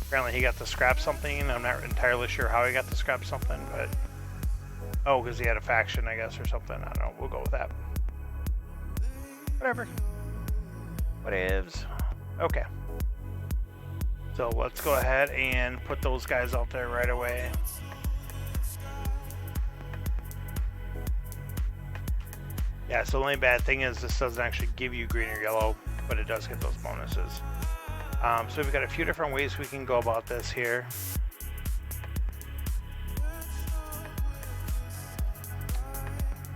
Speaker 2: Apparently he got to scrap something. I'm not entirely sure how he got to scrap something, but... Oh, because he had a faction, I guess, or something. I don't know. We'll go with that. Whatever. Whatevs. Okay. So let's go ahead and put those guys out there right away. Yeah, so the only bad thing is this doesn't actually give you green or yellow, but it does get those bonuses. So we've got a few different ways we can go about this here.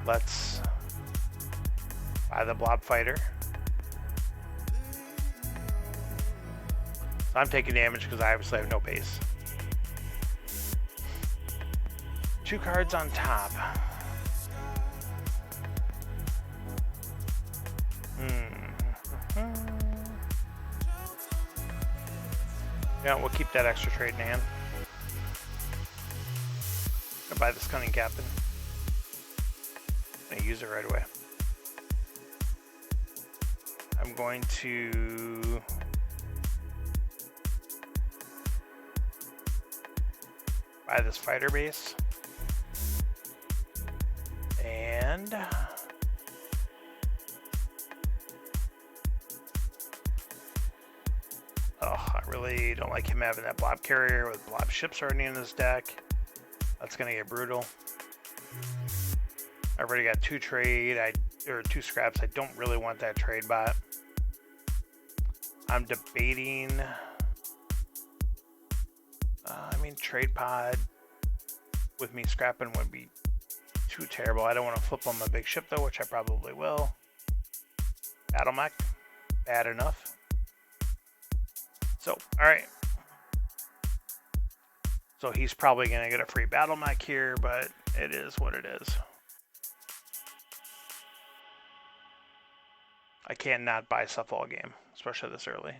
Speaker 2: Let's buy the blob fighter. So I'm taking damage because I obviously have no base. 2 cards on top. Yeah, we'll keep that extra trade in hand. I'll buy this cunning captain. I'm gonna use it right away. I'm going to buy this fighter base. And I really don't like him having that blob carrier with blob ships already in his deck. That's gonna get brutal. I've already got 2 trade, or 2 scraps. I don't really want that trade bot. I'm debating. I mean, trade pod with me scrapping would be too terrible. I don't want to flip on my big ship though, which I probably will. Battle mech, bad enough. So, alright. So he's probably going to get a free battle mech here, but it is what it is. I can't not buy stuff all game, especially this early.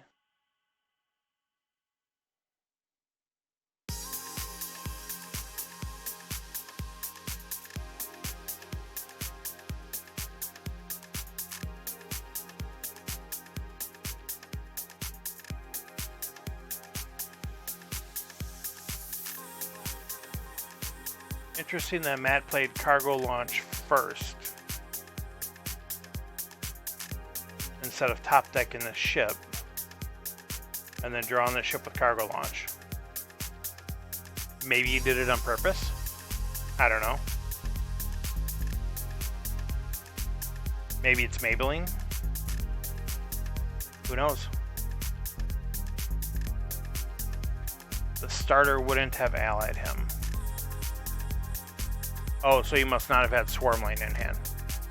Speaker 2: Interesting that Matt played cargo launch first instead of top decking the ship and then drawing the ship with cargo launch. Maybe he did it on purpose. I don't know. Maybe it's Maybelline. Who knows? The starter wouldn't have allied him. Oh, so he must not have had Swarm Lane in hand.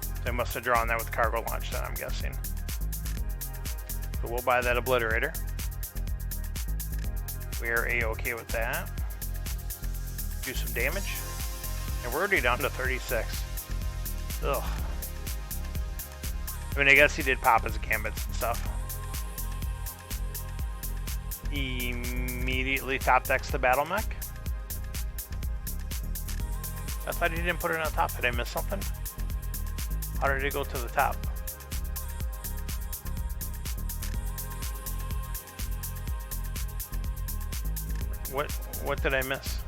Speaker 2: So he must have drawn that with cargo launch then, I'm guessing. So we'll buy that Obliterator. We are A-okay with that. Do some damage. And we're already down to 36. Ugh. I mean, I guess he did pop his gambits and stuff. He immediately top decks the battle mech. I thought he didn't put it on top. Did I miss something? How did it go to the top? What did I miss?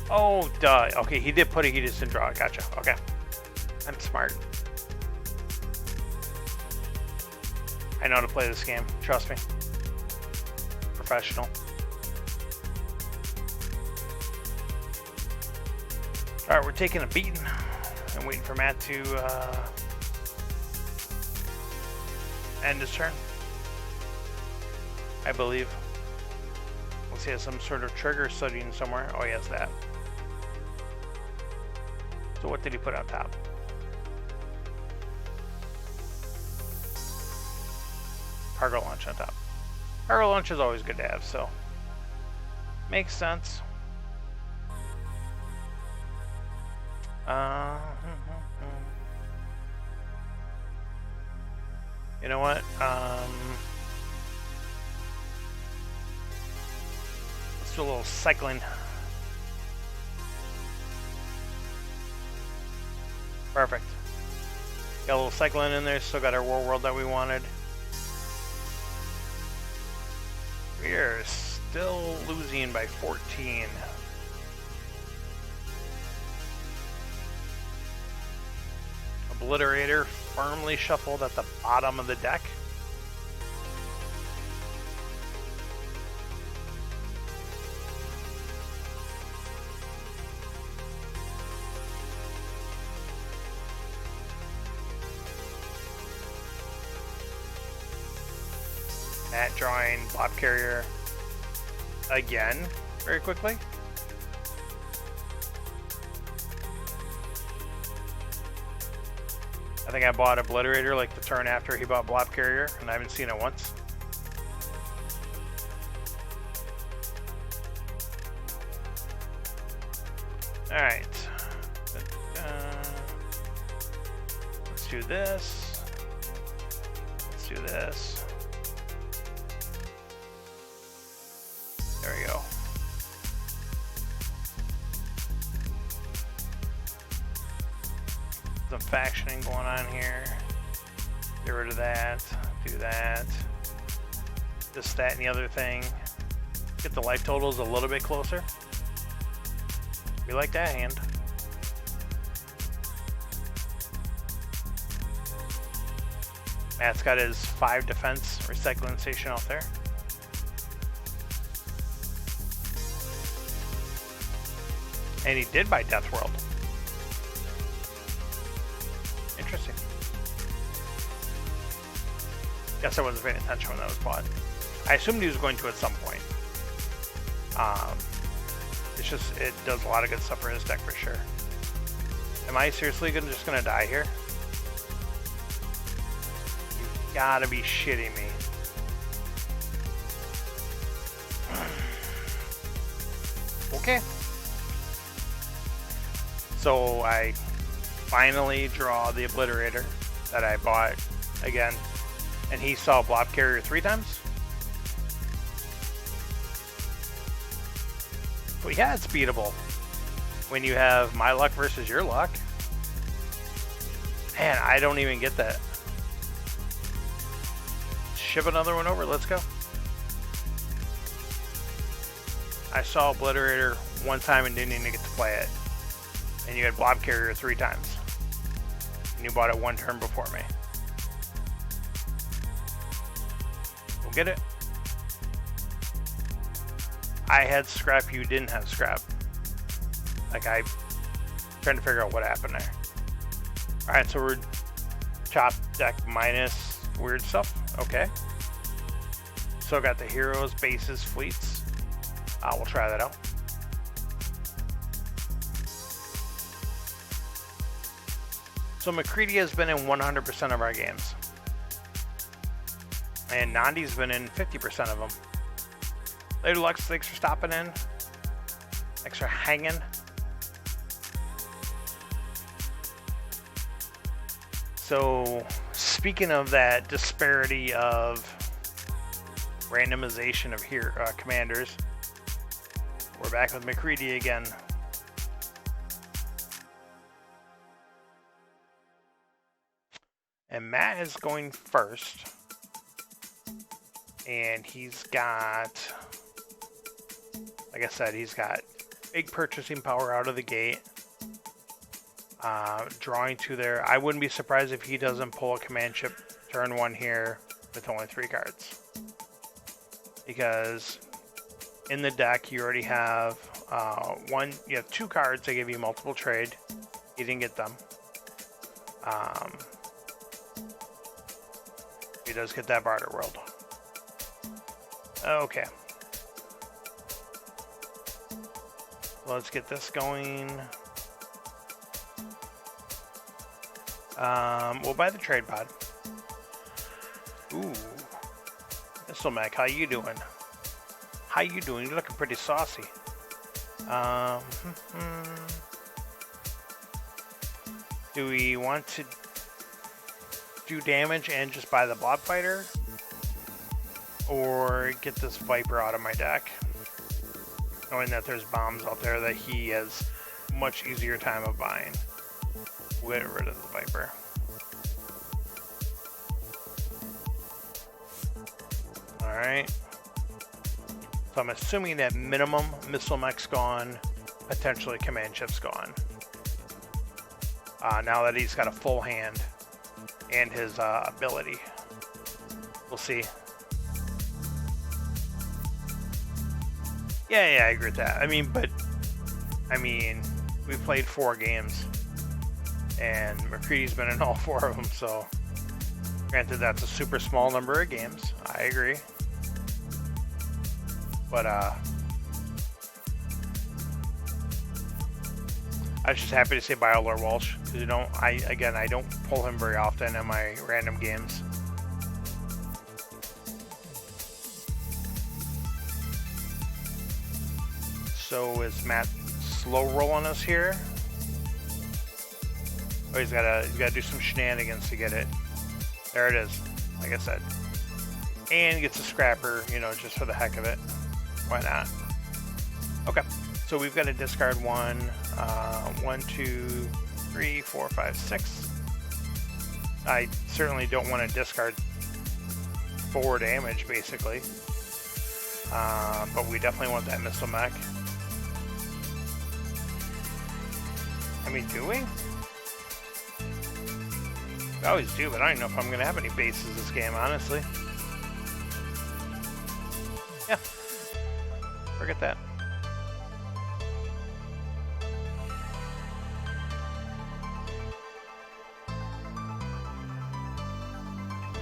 Speaker 2: Oh, duh. Okay, he did put it, he just didn't draw it. Gotcha. Okay. I'm smart. I know how to play this game. Trust me. Professional. Alright, we're taking a beating. I'm waiting for Matt to end his turn. I believe. Unless he has some sort of trigger studying somewhere. Oh, he has that. So what did he put on top? Cargo launch on top. Cargo launch is always good to have, so makes sense. You know what? Let's do a little cycling. Perfect. Got a little cycling in there. Still got our war world that we wanted. We are still losing by 14. Obliterator firmly shuffled at the bottom of the deck. Matt drawing Blob Carrier again very quickly. I think I bought Obliterator like the turn after he bought Blob Carrier, and I haven't seen it once. Alright. Let's do this. Let's do this. There we go. Some factioning going on here. Get rid of that. Do that. This, that, and the other thing. Get the life totals a little bit closer. We like that hand. Matt's got his 5 defense recycling station out there. And he did buy Death World. Interesting. Guess I wasn't paying attention when that was bought. I assumed he was going to at some point. It's just, it does a lot of good stuff for his deck for sure. Am I seriously just gonna die here? You gotta be shitting me. Okay. So I finally draw the Obliterator that I bought again, and he saw Blob Carrier 3 times. But yeah, it's beatable when you have my luck versus your luck. Man, I don't even get that. Ship another one over, let's go. I saw Obliterator 1 time and didn't even get to play it. And you had Blob Carrier 3 times. And you bought it 1 turn before me. We'll get it. I had scrap, you didn't have scrap. Like, I'm trying to figure out what happened there. Alright, so we're chop deck minus weird stuff. Okay. So got the heroes, bases, fleets. We'll try that out. So McCready has been in 100% of our games. And Nandi's been in 50% of them. Later, Lux, thanks for stopping in. Thanks for hanging. So, speaking of that disparity of randomization of commanders, we're back with McCready again. And Matt is going first. And he's got, like I said, he's got big purchasing power out of the gate. Drawing 2 there. I wouldn't be surprised if he doesn't pull a command chip turn 1 here with only 3 cards. Because in the deck you already have you have 2 cards that give you multiple trade. You didn't get them. He does get that barter world. Okay. Let's get this going. We'll buy the trade pod. Ooh. Missile Mac, how you doing? How you doing? You're looking pretty saucy. Do we want to do damage and just buy the blob fighter? Or get this Viper out of my deck? Knowing that there's bombs out there that he has much easier time of buying. We'll get rid of the Viper. Alright. So I'm assuming that minimum Missile Mech's gone, potentially Command Chip's gone. Now that he's got a full hand and his ability. We'll see. Yeah, I agree with that. I mean, we've played 4 games, and McCready's been in all 4 of them, so granted that's a super small number of games. I agree. But, I was just happy to say BioLore Walsh, because I don't pull him very often in my random games. So is Matt slow rolling us here? Oh, he's gotta do some shenanigans to get it. There it is, like I said. And gets a scrapper, just for the heck of it. Why not? Okay, so we've got to discard 1, 1, 2, 3, 4, 5, 6. I certainly don't want to discard 4 damage, basically. But we definitely want that Missile Mech. I mean, do we? I always do, but I don't know if I'm going to have any bases this game, honestly. Yeah. Forget that.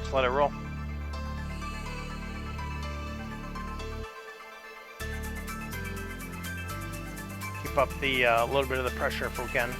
Speaker 2: Just let it roll. Keep up the little bit of the pressure if we can.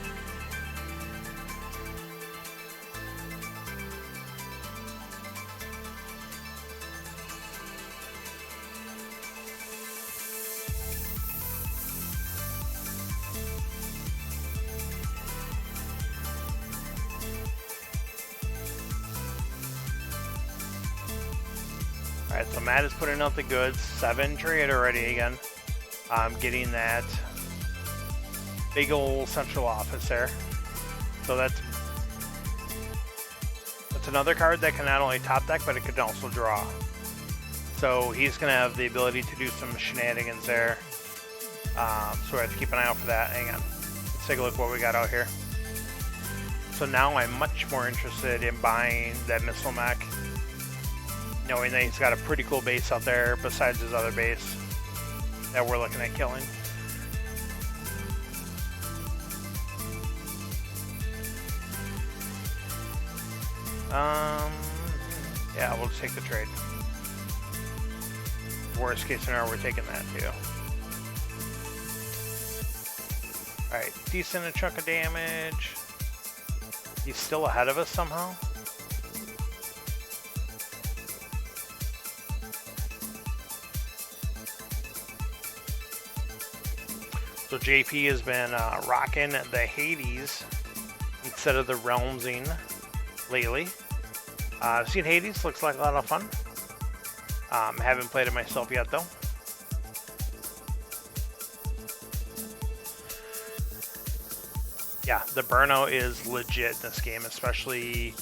Speaker 2: Alright, so Matt is putting out the goods. 7 trade already again. Getting that big old central office there. So that's another card that can not only top deck, but it can also draw. So he's going to have the ability to do some shenanigans there. So we have to keep an eye out for that. Hang on. Let's take a look what we got out here. So now I'm much more interested in buying that Missile Mech, knowing that he's got a pretty cool base out there besides his other base that we're looking at killing. Yeah, we'll just take the trade. Worst case scenario, we're taking that too. Alright, decent chunk of damage. He's still ahead of us somehow. So JP has been rocking the Hades instead of the Realmsing lately. I've seen Hades, looks like a lot of fun. Haven't played it myself yet though. Yeah, the burnout is legit in this game, especially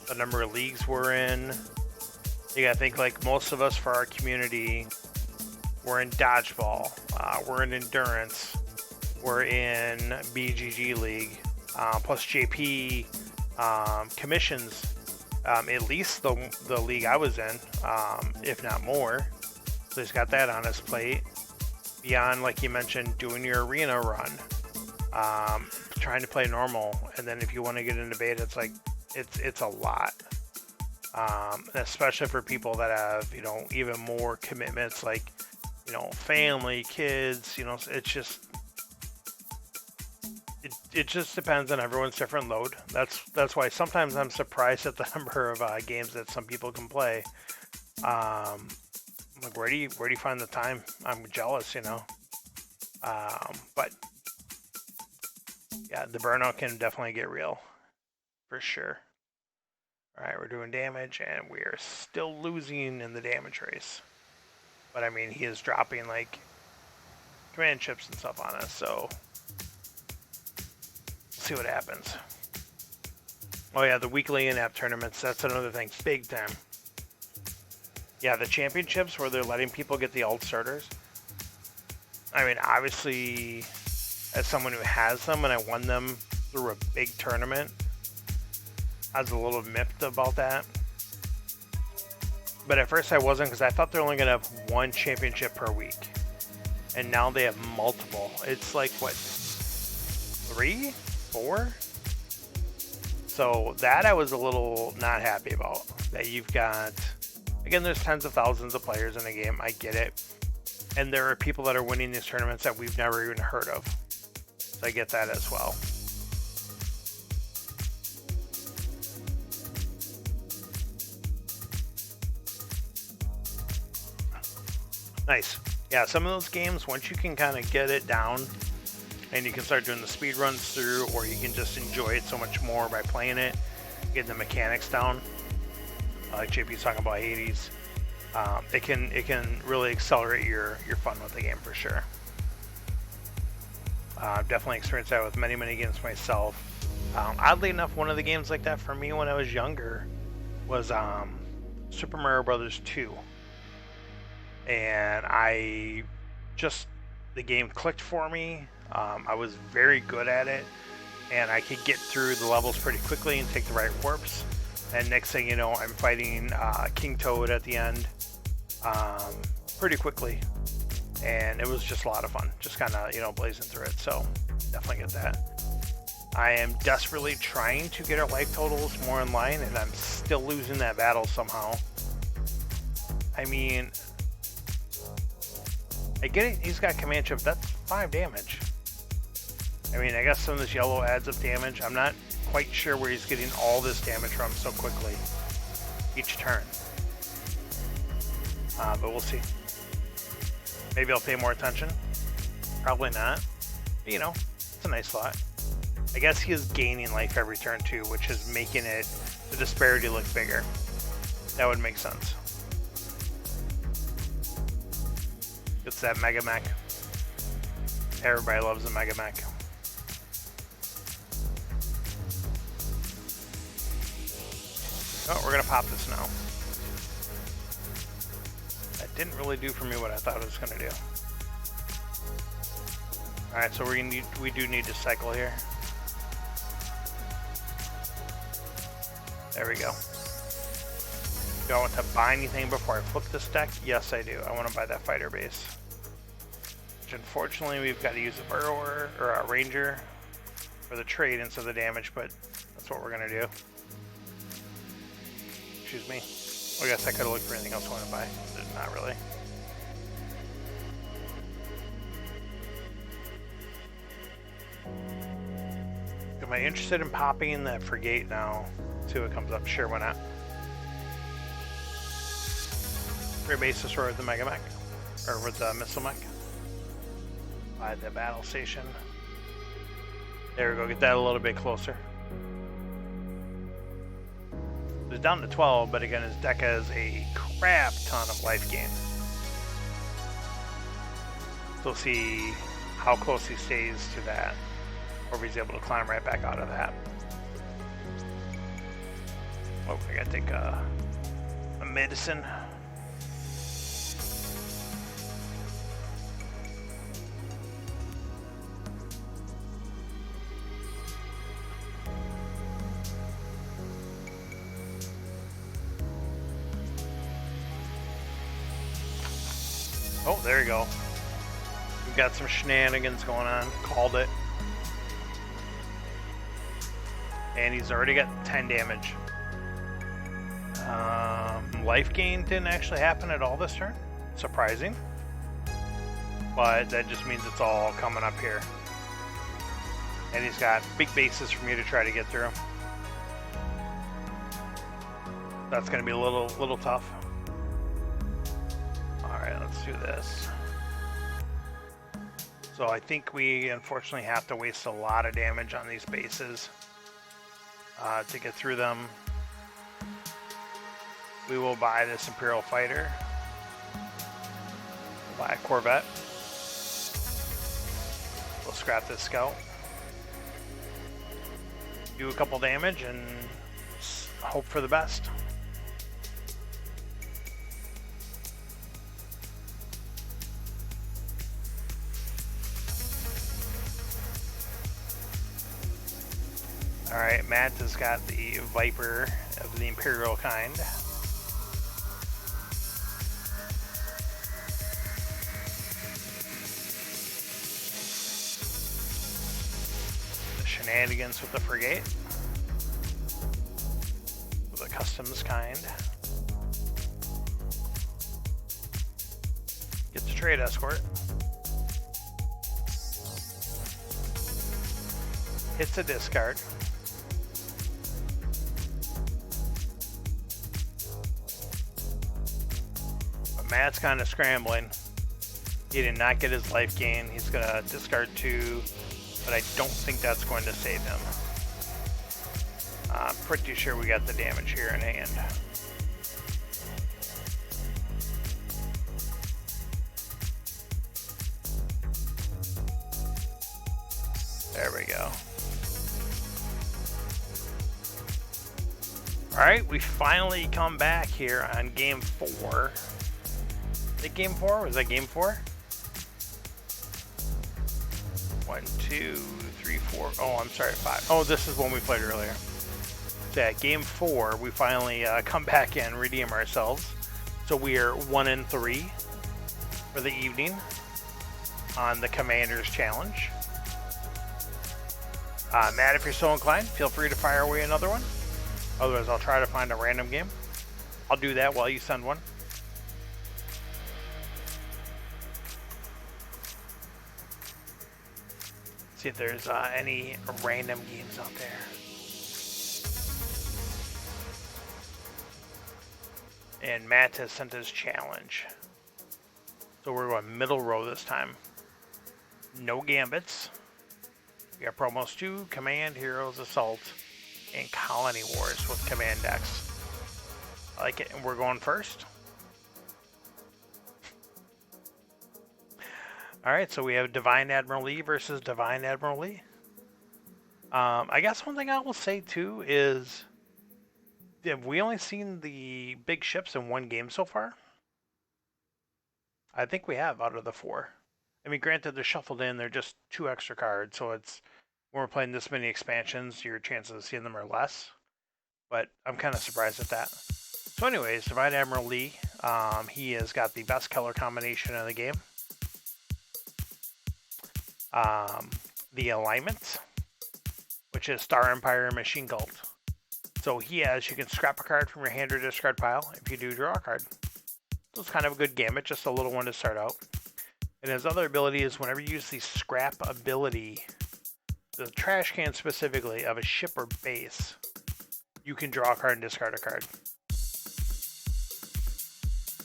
Speaker 2: the number of leagues we're in. You gotta think, like most of us for our community, we're in dodgeball, we're in endurance, we're in BGG League, plus JP commissions at least the league I was in, if not more. So he's got that on his plate. Beyond, like you mentioned, doing your arena run, trying to play normal, and then if you want to get into beta, it's like it's a lot. Especially for people that have, you know, even more commitments, like, you know, family, kids, you know, it's just, it just depends on everyone's different load. That's why sometimes I'm surprised at the number of games that some people can play. Like, where do you find the time? I'm jealous, you know. But yeah, the burnout can definitely get real, for sure. All right, we're doing damage, and we are still losing in the damage race. But I mean, he is dropping like command chips and stuff on us, so see what happens. Oh yeah, the weekly in-app tournaments, that's another thing, big time. Yeah, the championships where they're letting people get the alt starters. I mean, obviously, as someone who has them and I won them through a big tournament, I was a little miffed about that. But at first I wasn't, because I thought they're only going to have one championship per week. And now they have multiple. It's like, what, 3? 4? So that I was a little not happy about. That you've got, again, there's tens of thousands of players in a game. I get it. And there are people that are winning these tournaments that we've never even heard of. So I get that as well. Nice. Yeah, some of those games, once you can kind of get it down and you can start doing the speed runs through, or you can just enjoy it so much more by playing it, getting the mechanics down, like JP's talking about Hades, it can really accelerate your fun with the game for sure. I've definitely experienced that with many games myself. Oddly enough, one of the games like that for me when I was younger was Super Mario Brothers 2. And the game clicked for me. I was very good at it, and I could get through the levels pretty quickly and take the right warps. And next thing you know, I'm fighting King Toad at the end pretty quickly. And it was just a lot of fun, just kind of, you know, blazing through it. So definitely get that. I am desperately trying to get our life totals more in line, and I'm still losing that battle somehow. I mean, I get it, he's got command chip, that's 5 damage. I mean, I guess some of this yellow adds up damage. I'm not quite sure where he's getting all this damage from so quickly each turn. But we'll see. Maybe I'll pay more attention. Probably not. But, you know, it's a nice slot. I guess he is gaining life every turn too, which is making it, the disparity look bigger. That would make sense. It's that Mega Mech. Everybody loves the Mega Mech. Oh, we're gonna pop this now. That didn't really do for me what I thought it was gonna do. All right, so we do need to cycle here. There we go. Do I want to buy anything before I flip this deck? Yes, I do. I want to buy that fighter base. Which unfortunately we've got to use a burrower or a ranger for the trade instead of the damage, but that's what we're gonna do. Excuse me. Well, I guess I could have looked for anything else I want to buy, but not really. Am I interested in popping that frigate now? See what comes up. Sure, why not? Rear base destroyer with the Mega Mech. Or with the missile mech. By the battle station. There we go, get that a little bit closer. It's down to 12, but again, his deck has a crap ton of life gain. So we'll see how close he stays to that, or if he's able to climb right back out of that. Oh, I gotta take a medicine. Oh, there you go. We've got some shenanigans going on. Called it. And he's already got 10 damage. Life gain didn't actually happen at all this turn. Surprising. But that just means it's all coming up here. And he's got big bases for me to try to get through. That's going to be a little tough. Alright, let's do this. So I think we unfortunately have to waste a lot of damage on these bases to get through them. We will buy this Imperial Fighter. We'll buy a Corvette. We'll scrap this Scout. Do a couple damage and hope for the best. Alright, Matt has got the Viper of the Imperial kind. The Shenanigans with the Frigate. With the Customs kind. Gets a Trade Escort. Hits a discard. Matt's kind of scrambling. He did not get his life gain. He's going to discard 2, but I don't think that's going to save him. I'm pretty sure we got the damage here in hand. There we go. Alright, we finally come back here on game 4. Is it game 4? Was that game 4? 1, 2, 3, 4. Oh, I'm sorry, 5. Oh, this is one we played earlier. So yeah, game 4, we finally come back and redeem ourselves. So we are 1 and 3 for the evening on the Commander's Challenge. Matt, if you're so inclined, feel free to fire away another one. Otherwise, I'll try to find a random game. I'll do that while you send one. See if there's any random games out there. And Matt has sent his challenge. So we're going middle row this time. No gambits. We got promos 2, Command, Heroes, Assault, and Colony Wars with command decks. I like it, and we're going first. Alright, so we have Divine Admiral Lee versus Divine Admiral Lee. I guess one thing I will say too is, have we only seen the big ships in one game so far? I think we have, out of the 4. I mean, granted, they're shuffled in, they're just 2 extra cards, so it's, when we're playing this many expansions, your chances of seeing them are less. But I'm kind of surprised at that. So anyways, Divine Admiral Lee, he has got the best color combination in the game. The alignment, which is Star Empire and Machine Cult. So he has, you can scrap a card from your hand or discard pile. If you do, draw a card. So it's kind of a good gambit, just a little one to start out. And his other ability is whenever you use the scrap ability the trash can specifically of a ship or base, you can draw a card and discard a card.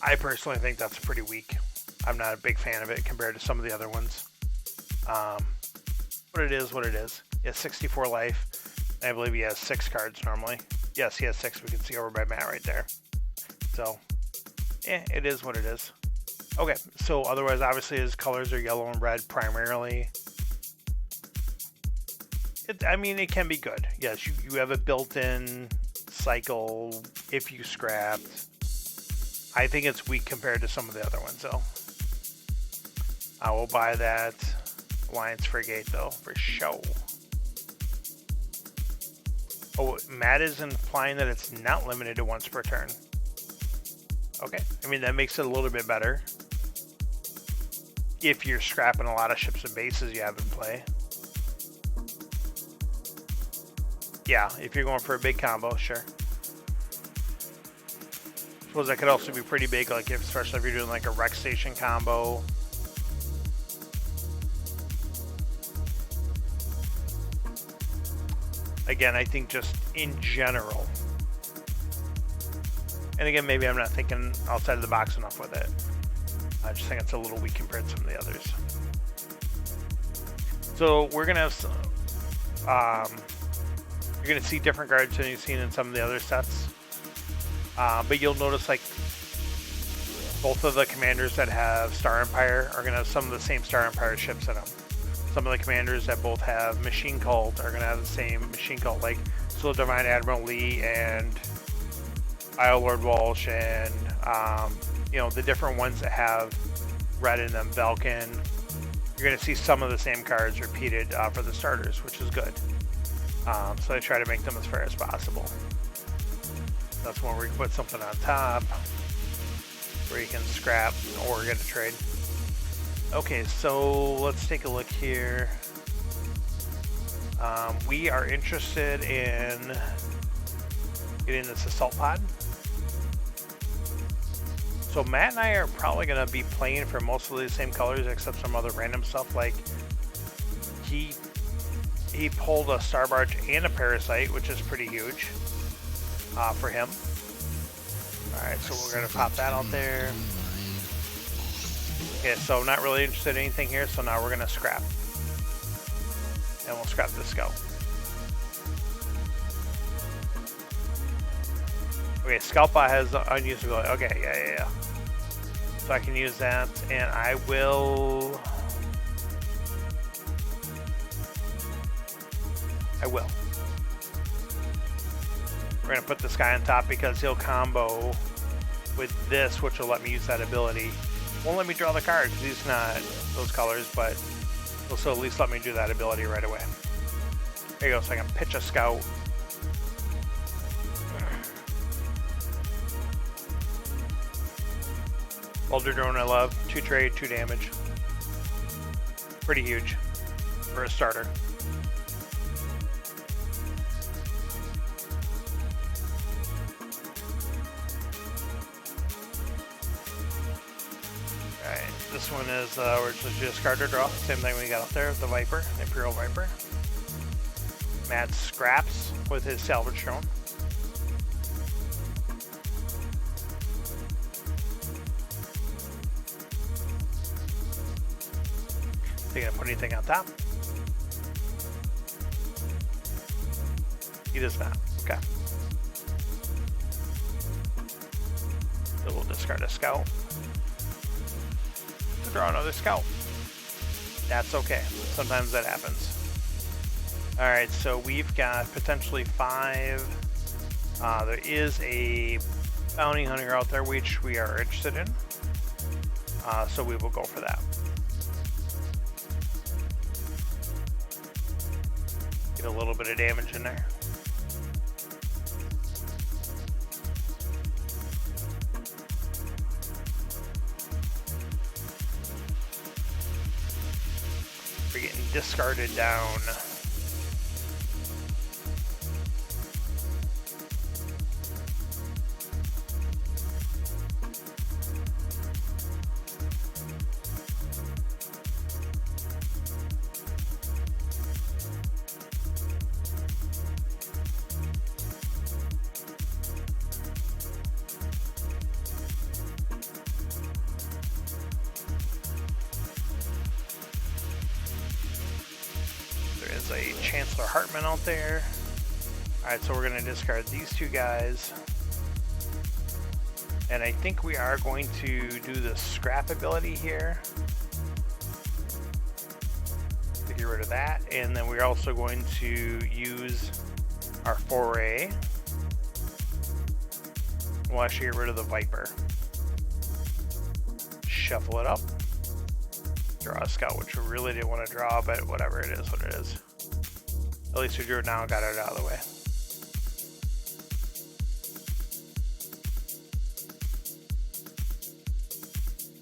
Speaker 2: I personally think that's pretty weak. I'm not a big fan of it compared to some of the other ones. But it is what it is. He has 64 life. I believe he has 6 cards normally. Yes, he has 6. We can see over by Matt right there. So, it is what it is. Okay, so otherwise, obviously, his colors are yellow and red primarily. I mean, it can be good. Yes, you have a built-in cycle if you scrapped. I think it's weak compared to some of the other ones, though. I will buy that Alliance Frigate, though, for show. Oh, Matt is implying that it's not limited to once per turn. Okay, I mean, that makes it a little bit better. If you're scrapping a lot of ships and bases you have in play. Yeah, if you're going for a big combo, sure. Suppose that could also be pretty big, like especially if you're doing like a rec station combo. Again, I think just in general. And again, maybe I'm not thinking outside of the box enough with it. I just think it's a little weak compared to some of the others. So we're gonna have some, you're gonna see different cards than you've seen in some of the other sets. But you'll notice like both of the commanders that have Star Empire are gonna have some of the same Star Empire ships in them. Some of the commanders that both have Machine Cult are gonna have the same Machine Cult, like Soul Divine Admiral Lee and Isle Lord Walsh, and you know, the different ones that have red in them, Velkin. You're gonna see some of the same cards repeated for the starters, which is good. So I try to make them as fair as possible. That's when we can put something on top where you can scrap or get a trade. Okay, so let's take a look here. We are interested in getting this assault pod. So Matt and I are probably going to be playing for most of the same colors except some other random stuff. Like he pulled a Star Barge and a Parasite, which is pretty huge for him. Alright, so we're going to pop that out there. Okay, so not really interested in anything here, so now we're going to scrap. And we'll scrap the Scout. Okay, Scout Bot has unusable. Okay, yeah. So I can use that, and I will. We're gonna put this guy on top because he'll combo with this, which will let me use that ability. Won't let me draw the card because he's not those colors, but will still at least let me do that ability right away. There you go, so I can pitch a Scout. Boulder Drone I love. 2 trade, 2 damage. Pretty huge for a starter. Alright, this one is we're just discard or draw. Same thing we got up there, the Viper, the Imperial Viper. Matt scraps with his salvage drone. Are you gonna put anything on top? He does not. Okay. So we'll discard a Scout to draw another Scout. That's okay. Sometimes that happens. Alright, so we've got potentially 5. There is a bounty hunter out there which we are interested in. So we will go for that. Get a little bit of damage in there. We're getting discarded down. there's a Chancellor Hartman out there. Alright, so we're going to discard these two guys. And I think we are going to do the scrap ability here to get rid of that. And then we're also going to use our foray. We'll actually get rid of the Viper. Shuffle it up. Draw a scout, which we really didn't want to draw, but whatever, it is what it is. At least we drew it now and got it out of the way.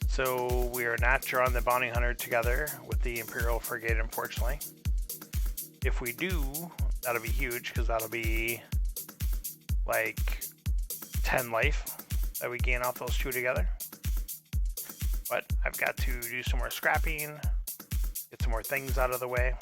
Speaker 2: So we are not drawing the Bounty Hunter together with the Imperial Frigate, unfortunately. If we do, that'll be huge, because that'll be like 10 life that we gain off those two together. But I've got to do some more scrapping, get some more things out of the way.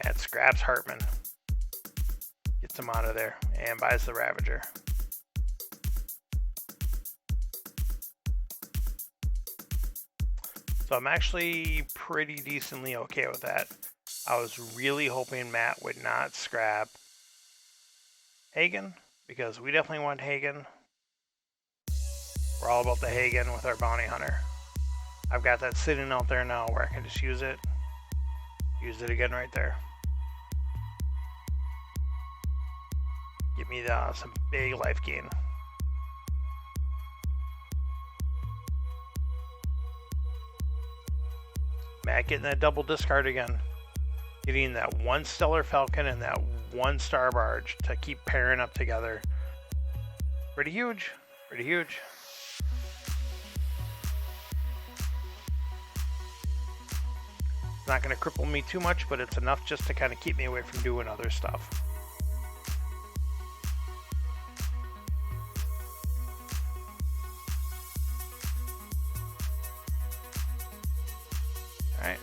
Speaker 2: That scraps Hartman. Gets him out of there and buys the Ravager. So I'm actually pretty decently okay with that. I was really hoping Matt would not scrap Hagen, because we definitely want Hagen. We're all about the Hagen with our Bounty Hunter. I've got that sitting out there now where I can just use it. Use it again right there. Give me some big life gain. Matt getting that double discard again. Getting that one Stellar Falcon and that one Star Barge to keep pairing up together. Pretty huge. Pretty huge. It's not going to cripple me too much, but it's enough just to kind of keep me away from doing other stuff. Alright.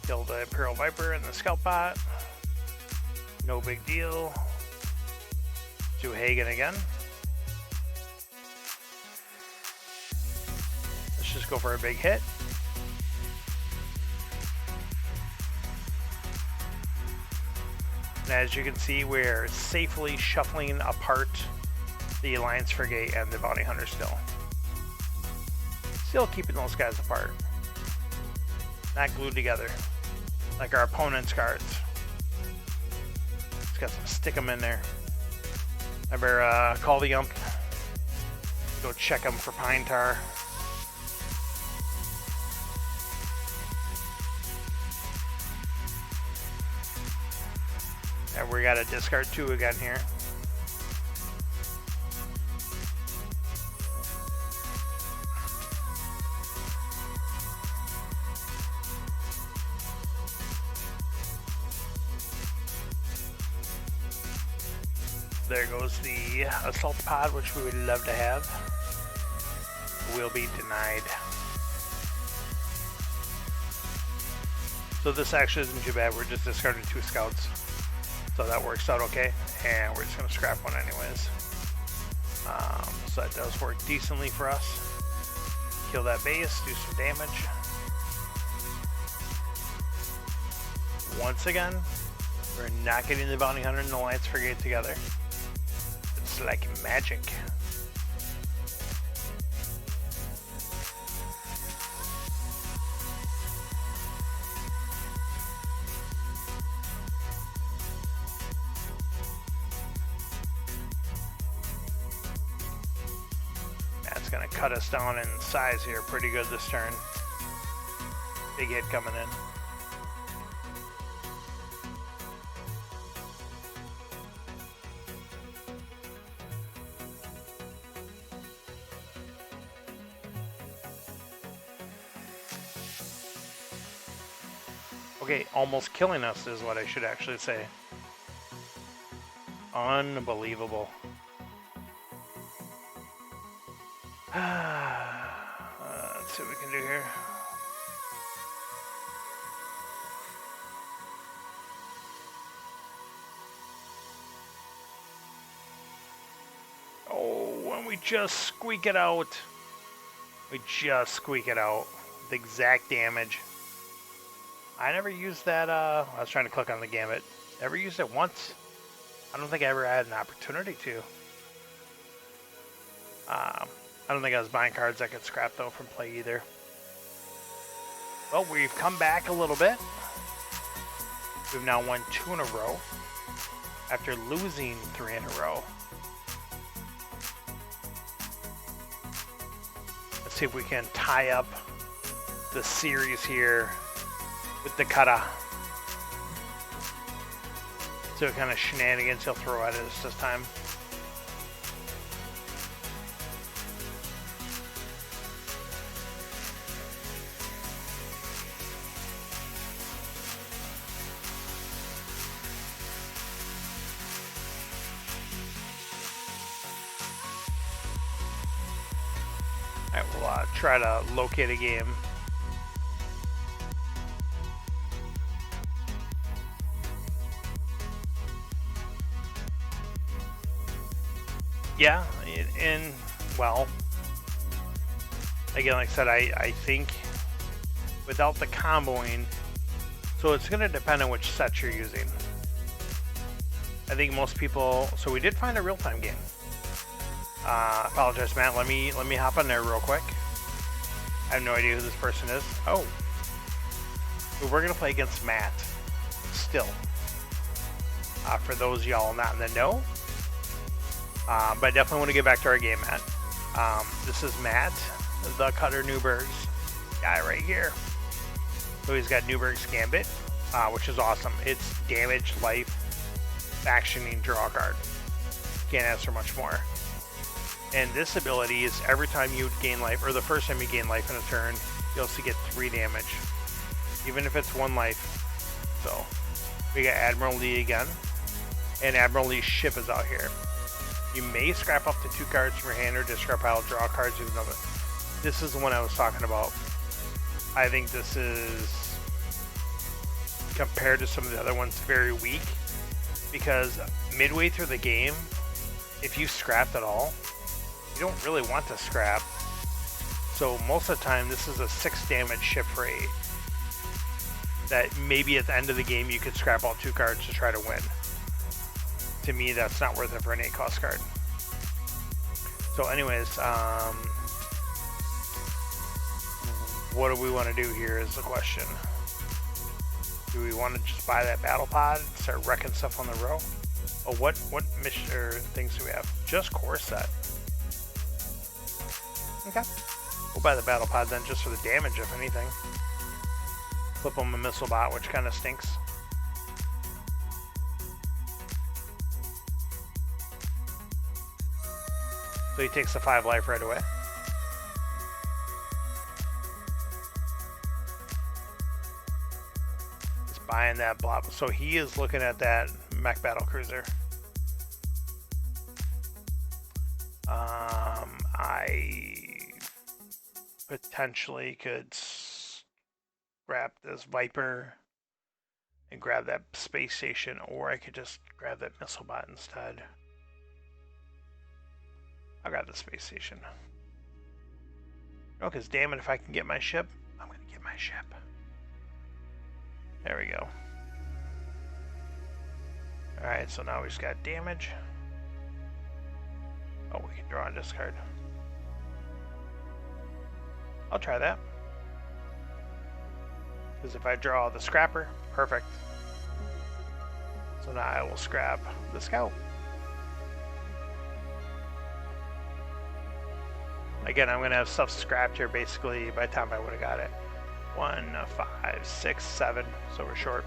Speaker 2: Kill the Imperial Viper and the Scout Bot. No big deal. Do Hagen again. Let's just go for a big hit. And as you can see, we're safely shuffling apart the Alliance Frigate and the Bounty Hunter still. Still keeping those guys apart. Not glued together, like our opponent's cards. Just got to stick them in there. I better call the ump, go check them for Pine Tar. And we got to discard 2 again here. There goes the assault pod, which we would love to have. Will be denied. So this actually isn't too bad. We're just discarding 2 scouts. So that works out okay. And we're just going to scrap one anyways. So that does work decently for us. Kill that base, do some damage. Once again, we're not getting the Bounty Hunter and the Alliance Frigate together. It's like magic. That's gonna cut us down in size here pretty good this turn. Big hit coming in. Okay, almost killing us is what I should actually say. Unbelievable. Let's see what we can do here. Oh, and we just squeak it out. We just squeak it out. The exact damage. I never used that, I was trying to click on the gambit. Never used it once. I don't think I ever had an opportunity to. I don't think I was buying cards I could scrap, though, from play either. Well, we've come back a little bit. We've now won 2 in a row after losing 3 in a row. Let's see if we can tie up the series here with the kata. See what kind of shenanigans he'll throw at us this time. Alright, we'll try to locate a game. Yeah, and well, again, like I said, I think without the comboing, so it's going to depend on which set you're using. I think most people, so we did find a real-time game. Apologize, Matt, let me hop on there real quick. I have no idea who this person is. Oh, so we're going to play against Matt, still. For those y'all not in the know. But I definitely want to get back to our game, Matt. This is Matt, the Cutter Newberg's guy right here. So he's got Newberg's Gambit, which is awesome. It's damage, life, actioning, draw a card. Can't ask for much more. And this ability is every time you gain life, or the first time you gain life in a turn, you also get 3 damage, even if it's 1 life. So we got Admiral Lee again, and Admiral Lee's ship is out here. You may scrap up to 2 cards from your hand or discard pile, draw cards, even though this is the one I was talking about. I think this is, compared to some of the other ones, very weak, because midway through the game, if you scrapped at all, you don't really want to scrap. So most of the time, this is a 6 damage ship for 8. That maybe at the end of the game, you could scrap all 2 cards to try to win. To me, that's not worth it for an 8 cost card. So anyways, what do we want to do here is the question. Do we want to just buy that battle pod and start wrecking stuff on the row? Oh, what mission or things do we have? Just core set. Okay. We'll buy the battle pod then, just for the damage, if anything. Flip him a missile bot, which kind of stinks. So he takes the 5 life right away. Just buying that blob. So he is looking at that mech battle cruiser. I potentially could grab this Viper and grab that space station, or I could just grab that missile bot instead. I'll grab the space station. Oh, because damn it, if I can get my ship, I'm going to get my ship. There we go. Alright, so now we just got damage. Oh, we can draw and discard. I'll try that. Because if I draw the scrapper, perfect. So now I will scrap the scout. Again, I'm going to have stuff scrapped here basically by the time I would have got it. 1, 5, 6, 7. So we're short.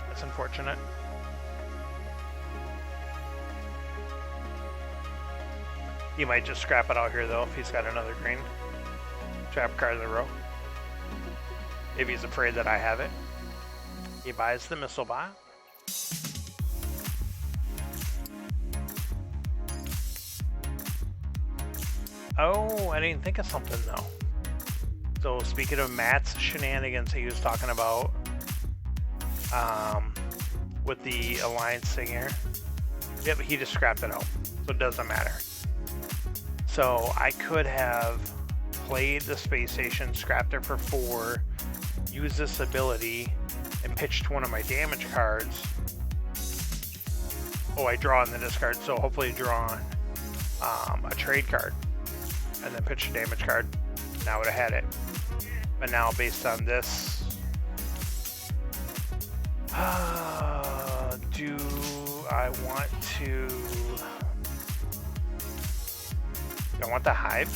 Speaker 2: That's unfortunate. He might just scrap it out here though if he's got another green. Trap card in a row. If he's afraid that I have it. He buys the missile bot. Oh, I didn't think of something though. So speaking of Matt's shenanigans he was talking about with the Alliance thing here, yep, he just scrapped it out, so it doesn't matter. So I could have played the space station, scrapped it for 4, used this ability, and pitched one of my damage cards. Oh, I draw on the discard, so hopefully draw on a trade card, and then pitch a damage card. Now I would have had it. But now, based on this, do I want to? Do I want the Hive?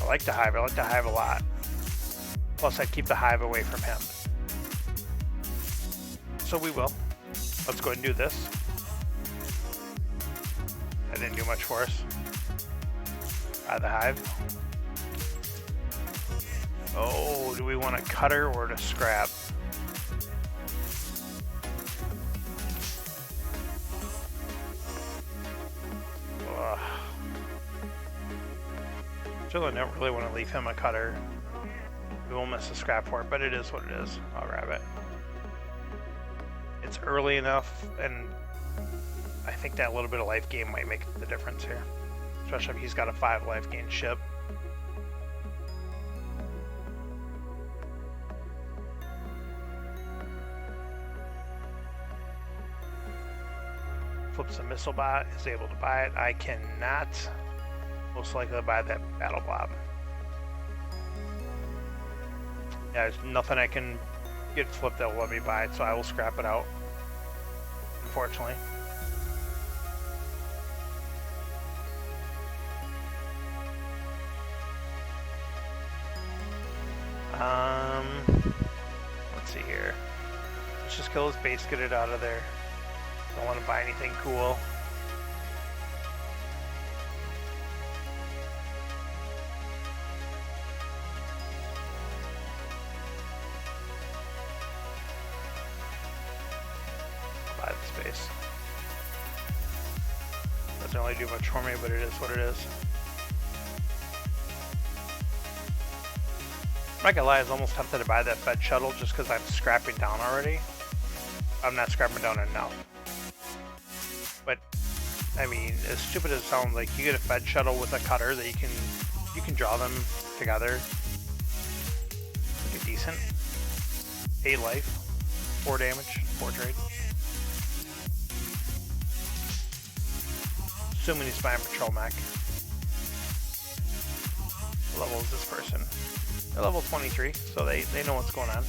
Speaker 2: I like the Hive. I like the Hive a lot. Plus, I keep the Hive away from him. So we will. Let's go ahead and do this. That didn't do much for us. The Hive. Oh, do we want to cutter or to scrap? Still, I don't really want to leave him a cutter. We won't miss a scrap for it, but it is what it is. I'll grab it. It's early enough, and I think that little bit of life gain might make the difference here. Especially if he's got a 5 life gain ship. Flips a missile bot, is able to buy it. I cannot most likely buy that battle blob. Yeah, there's nothing I can get flipped that will let me buy it, so I will scrap it out, unfortunately. Let's see here. Let's just kill his base, get it out of there. Don't want to buy anything cool. I'll buy the space. Doesn't really do much for me, but it is what it is. I'm not gonna lie, I was almost tempted to buy that Fed shuttle just because I'm scrapping down already. I'm not scrapping down enough. But I mean, as stupid as it sounds, like you get a Fed shuttle with a cutter that you can draw them together. Like a decent 8 life, 4 damage, 4 trade. Assuming he's buying patrol mech. What level is this person? They're level 23, so they know what's going on.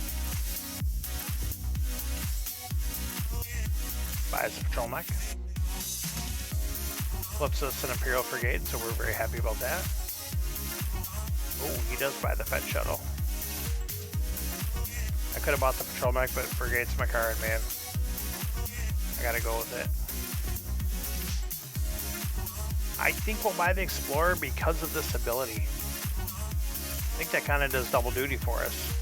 Speaker 2: Buys a patrol mech. Flips us an Imperial Frigate, so we're very happy about that. Oh, he does buy the Fed shuttle. I could have bought the patrol mech, but Frigate's my card, man. I gotta go with it. I think we'll buy the Explorer because of this ability. I think that kind of does double duty for us.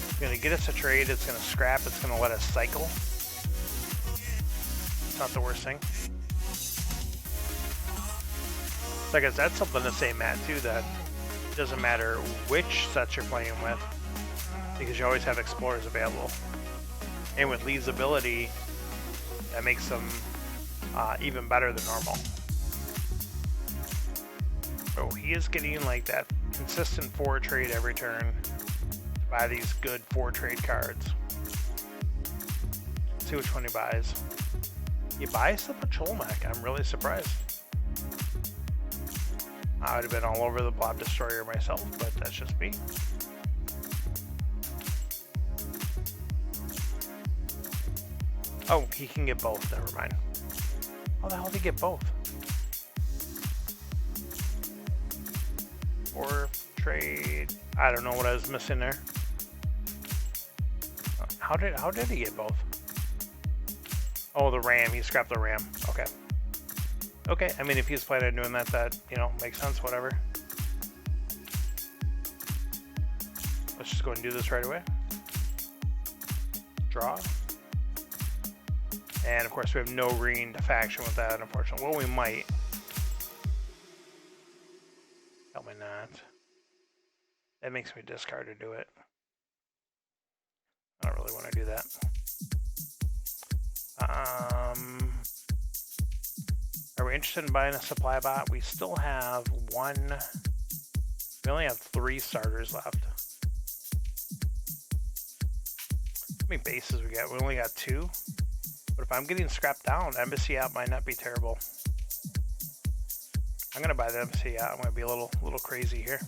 Speaker 2: It's going to get us a trade, it's going to scrap, it's going to let us cycle. It's not the worst thing. So I guess that's something to say, Matt, too, that it doesn't matter which sets you're playing with, because you always have Explorers available. And with Lee's ability, that makes them even better than normal. So he is getting like that consistent 4 trade every turn to buy these good 4 trade cards. Let's see which one he buys. He buys the patrol mech. I'm really surprised. I would have been all over the Blob Destroyer myself, but that's just me. Oh, he can get both. Never mind. How the hell did he get both? Or trade. I don't know what I was missing there. How did he get both? Oh, the RAM. He scrapped the RAM. Okay. Okay. I mean, if he's planning on doing that, you know, makes sense. Whatever. Let's just go and do this right away. Draw. And of course, we have no green to faction with that, unfortunately. Well, we might. Probably not. That makes me discard to do it. I don't really want to do that. Are we interested in buying a supply bot? We still have one. We only have 3 starters left. How many bases we got? We only got 2. But if I'm getting scrapped down, embassy out might not be terrible. I'm gonna buy the embassy out. I'm gonna be a little crazy here.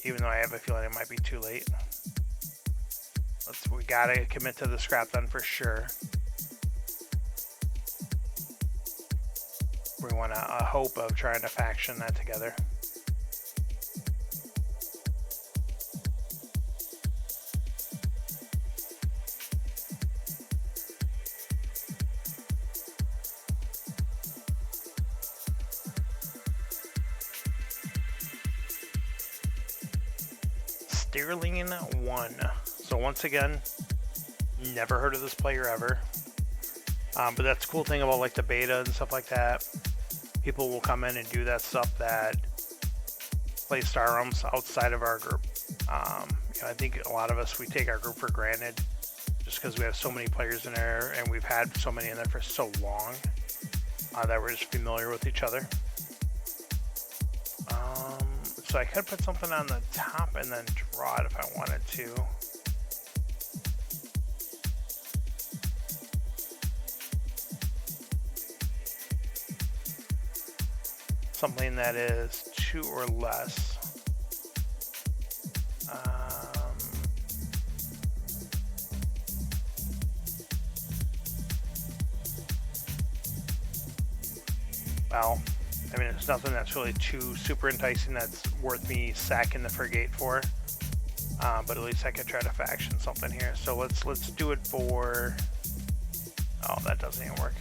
Speaker 2: Even though I have a feeling it might be too late. We gotta commit to the scrap then for sure. We want a hope of trying to faction that together. Sterling 1. So once again, never heard of this player ever. But that's the cool thing about like the beta and stuff like that. People will come in and do that stuff that play Star Realms outside of our group. I think a lot of us, we take our group for granted just because we have so many players in there and we've had so many in there for so long that we're just familiar with each other. So I could put something on the top and then draw it if I wanted to. Something that is 2 or less. Well, I mean, there's nothing that's really too super enticing that's worth me sacking the frigate for. But at least I could try to faction something here. So let's do it for. Oh, that doesn't even work.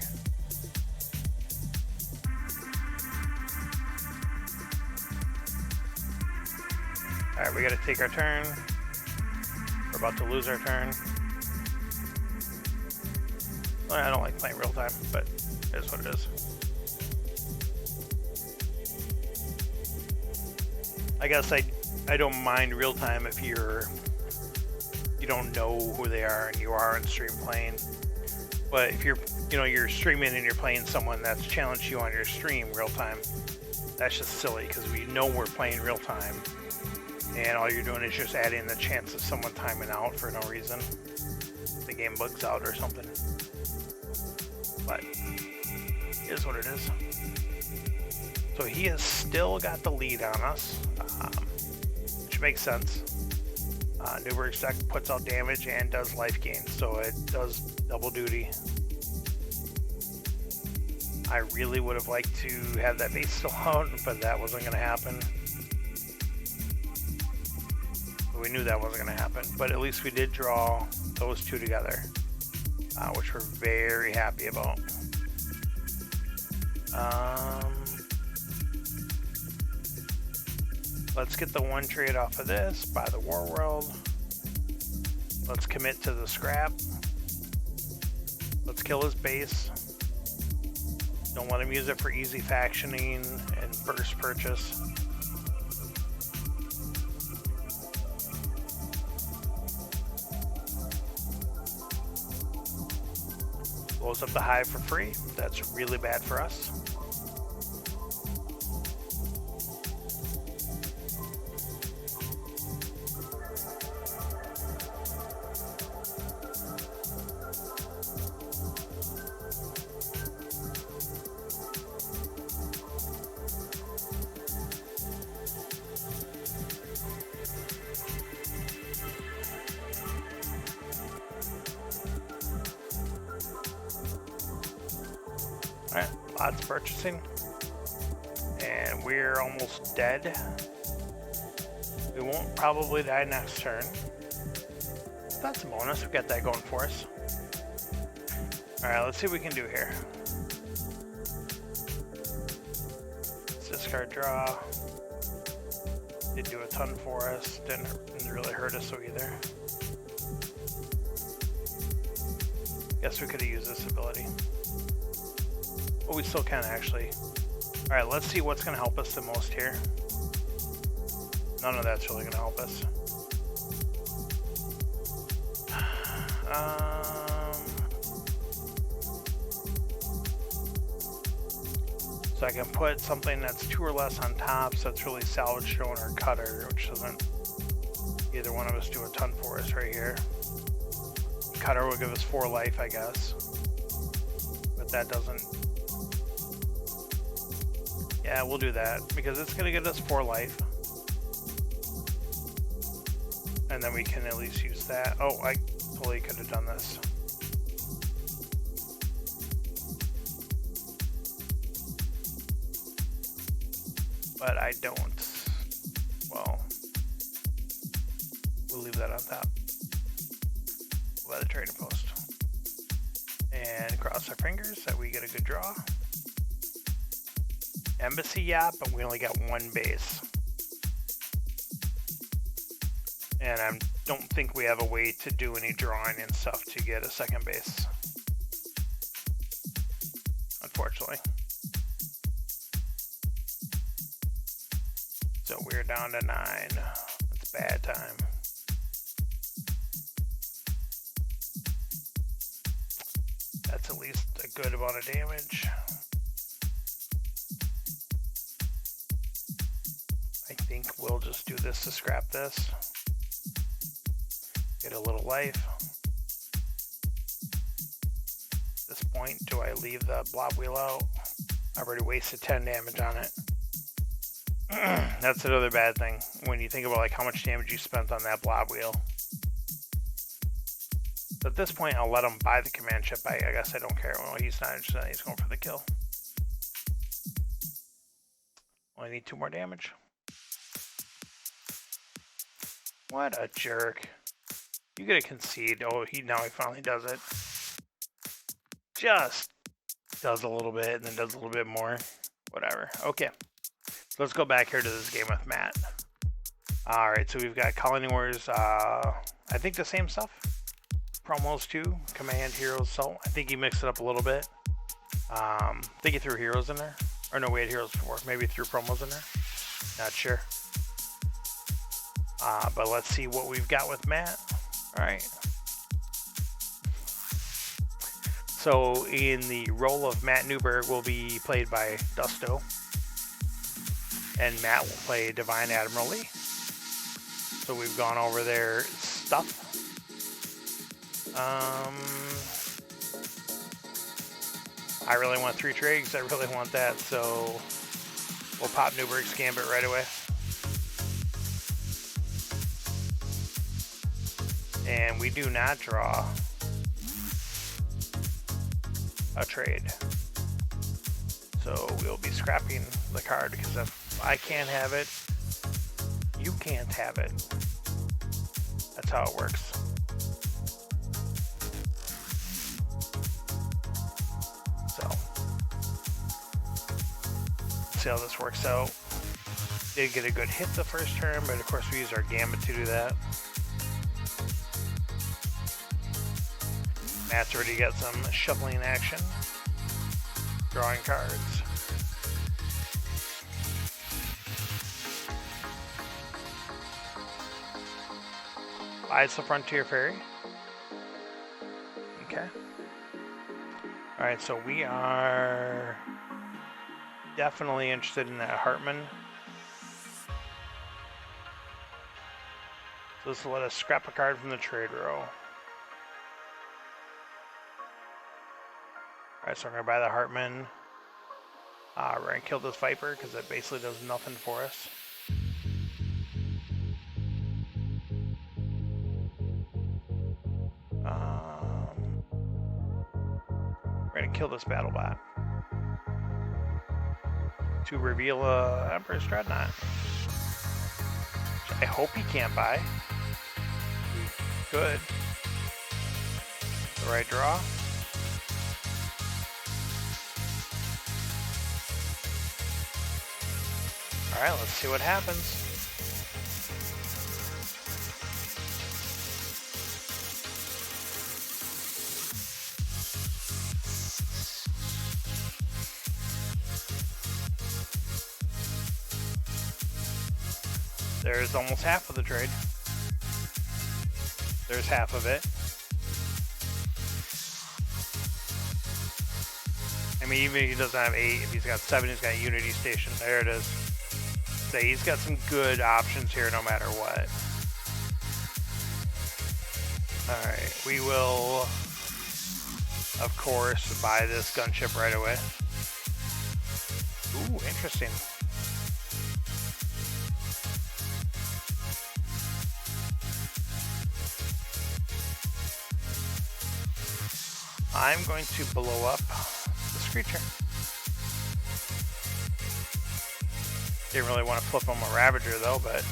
Speaker 2: All right, we got to take our turn. We're about to lose our turn. Well, I don't like playing real time, but it is what it is. I guess I don't mind real time if you don't know who they are and you are on stream playing. But if you're streaming and you're playing someone that's challenged you on your stream real time, that's just silly because we know we're playing real time. And all you're doing is just adding the chance of someone timing out for no reason. The game bugs out or something. But it is what it is. So he has still got the lead on us, which makes sense. Newberg's deck puts out damage and does life gain, so it does double duty. I really would have liked to have that base still out, but that wasn't going to happen. We knew that wasn't going to happen, but at least we did draw those 2 together, which we're very happy about. Let's get the 1 trade off of this, buy the War World. Let's commit to the scrap. Let's kill his base. Don't let him use it for easy factioning and burst purchase. Blows up the hive for free. That's really bad for us. Alright, lots purchasing. And we're almost dead. We won't probably die next turn. That's a bonus, we've got that going for us. Alright, let's see what we can do here. Let's discard draw. Didn't do a ton for us, didn't really hurt us so either. Guess we could have used this ability. But we still can actually. Alright, let's see what's going to help us the most here. None of that's really going to help us. So I can put something that's 2 or less on top, so it's really salvage stone or cutter, which doesn't either one of us do a ton for us right here. Cutter will give us 4 life, I guess. But that doesn't... Yeah, we'll do that, because it's going to give us 4 life. And then we can at least use that. Oh, I totally could have done this. But I don't. Well, we'll leave that on top. By the trading post. And cross our fingers that we get a good draw. Embassy, yeah, but we only got 1 base. And I don't think we have a way to do any drawing and stuff to get a second base. Unfortunately. So we're down to 9. It's bad time. That's at least a good amount of damage. I think we'll just do this to scrap this. Get a little life. At this point, do I leave the blob wheel out? I've already wasted 10 damage on it. That's another bad thing when you think about like how much damage you spent on that blob wheel. So at this point, I'll let him buy the command chip. I guess I don't care. Well, he's not interested. He's going for the kill. Only need 2 more damage. What a jerk. You gotta concede. Oh, now he finally does it. Just does a little bit and then does a little bit more. Whatever. Okay. So let's go back here to this game with Matt. Alright, so we've got Colony Wars, I think the same stuff. Promos too. Command, heroes, so I think he mixed it up a little bit. I think he threw heroes in there. Or no, we had heroes before. Maybe he threw promos in there. Not sure. But let's see what we've got with Matt. Alright. So in the role of Matt Newberg will be played by Dusto. And Matt will play Divine Admiral Lee. So we've gone over their stuff. I really want 3 trigs. I really want that. So we'll pop Newberg's Gambit right away. And we do not draw a trade. So we'll be scrapping the card because if I can't have it, you can't have it. That's how it works. So, see how this works out. Did get a good hit the first turn, but of course we use our Gambit to do that. Matt's already got some shuffling action. Drawing cards. Buys the Frontier Ferry. Okay. Alright, so we are definitely interested in that Hartman. So this will let us scrap a card from the trade row. Alright, so we're going to buy the Hartman. We're going to kill this Viper because it basically does nothing for us. We're going to kill this BattleBot to reveal Emperor's Dreadnought. Which I hope he can't buy. He could. The right draw. Alright, let's see what happens. There's almost half of the trade. There's half of it. I mean, even if he doesn't have 8, if he's got 7, he's got a Unity Station. There it is. So he's got some good options here no matter what. Alright, we will, of course, buy this gunship right away. Ooh, interesting. I'm going to blow up this creature. Didn't really want to flip him a Ravager though, but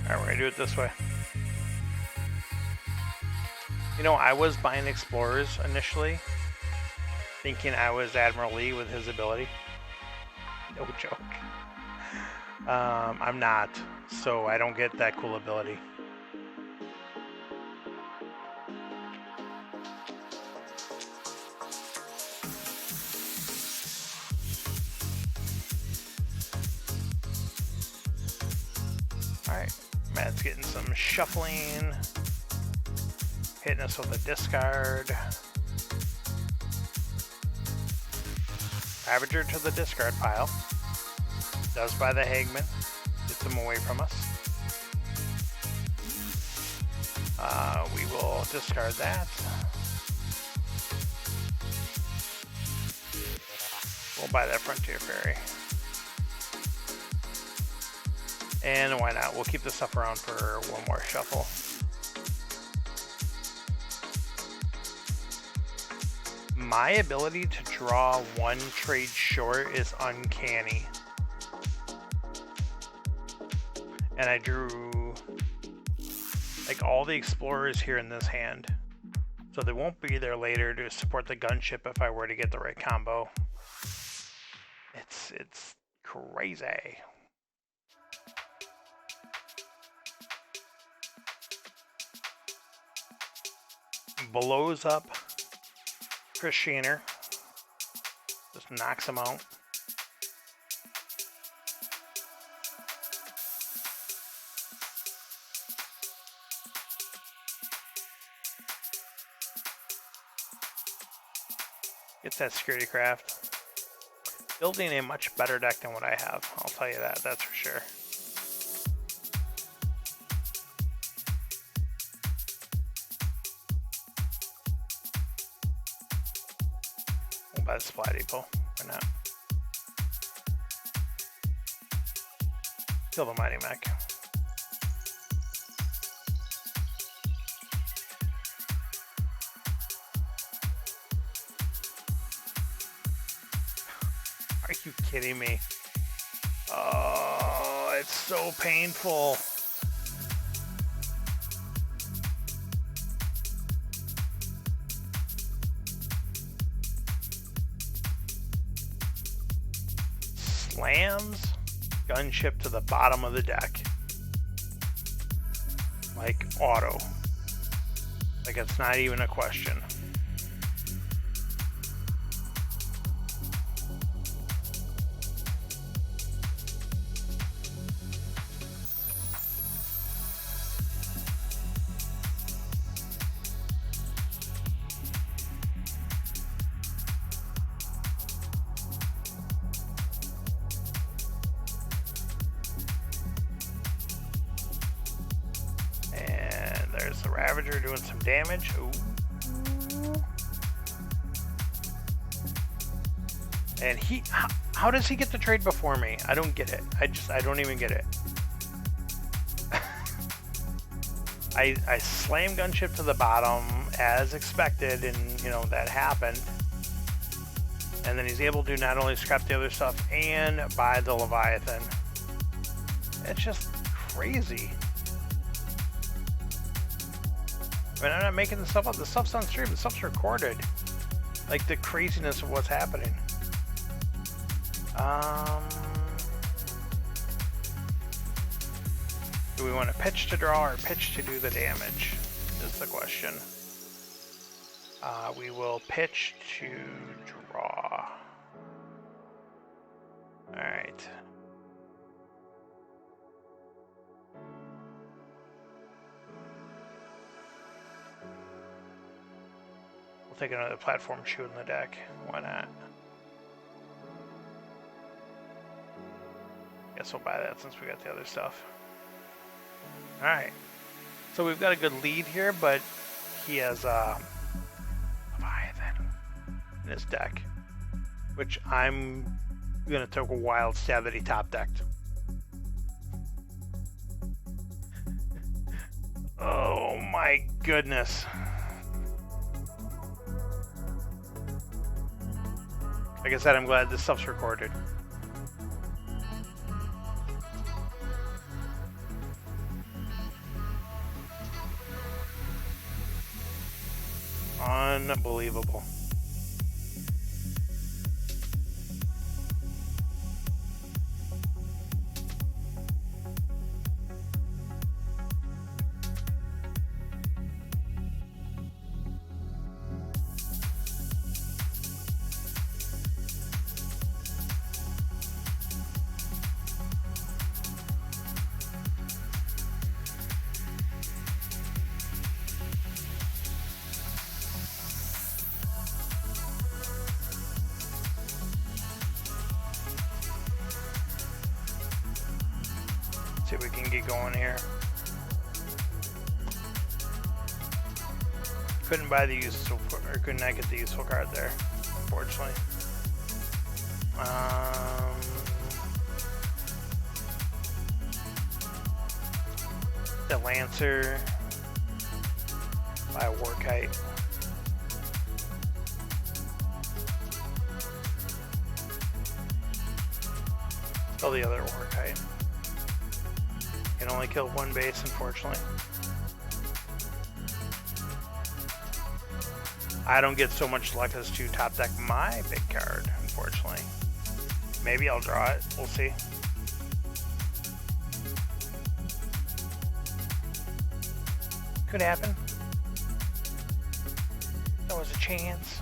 Speaker 2: alright, we're gonna do it this way. You know, I was buying Explorers initially, thinking I was Admiral Lee with his ability. No joke. I'm not, so I don't get that cool ability. Alright, Matt's getting some shuffling, hitting us with a discard. Ravager to the discard pile. Does by the Hagman. Gets them away from us. We will discard that. We'll buy that Frontier Ferry. And why not? We'll keep this stuff around for one more shuffle. My ability to draw one trade short is uncanny. And I drew like all the Explorers here in this hand. So they won't be there later to support the gunship if I were to get the right combo. It's crazy. Blows up Chris Sheener. Just knocks him out. Gets that security craft. Building a much better deck than what I have. I'll tell you that, that's for sure. We'll buy the Supply Depot. Why not? Kill the Mighty Mech. Are you kidding me? Oh, it's so painful. Slams gunship to the bottom of the deck. Like auto. Like it's not even a question. There's the Ravager doing some damage. Ooh. And he, how does he get the trade before me? I don't get it. I don't even get it. I slam gunship to the bottom as expected, and you know that happened. And then he's able to not only scrap the other stuff and buy the Leviathan. It's just crazy. I mean, I'm not making this stuff up. The stuff's on stream. The stuff's recorded. Like the craziness of what's happening. Do we want to pitch to draw or pitch to do the damage? is the question. We will pitch to draw. All right. We'll take another platform shoe in the deck. Why not? Guess we'll buy that since we got the other stuff. All right. So we've got a good lead here, but he has Leviathan in his deck, which I'm gonna take a wild stab that he top decked. Oh my goodness. Like I said, I'm glad this stuff's recorded. Unbelievable. See if we can get going here. Couldn't buy the useful, or could not get the useful card there, unfortunately. The Lancer, buy a War Kite. Kill the other War Kite. Can only kill one base, unfortunately. I don't get so much luck as to top deck my big card, unfortunately. Maybe I'll draw it. We'll see. Could happen. There was a chance.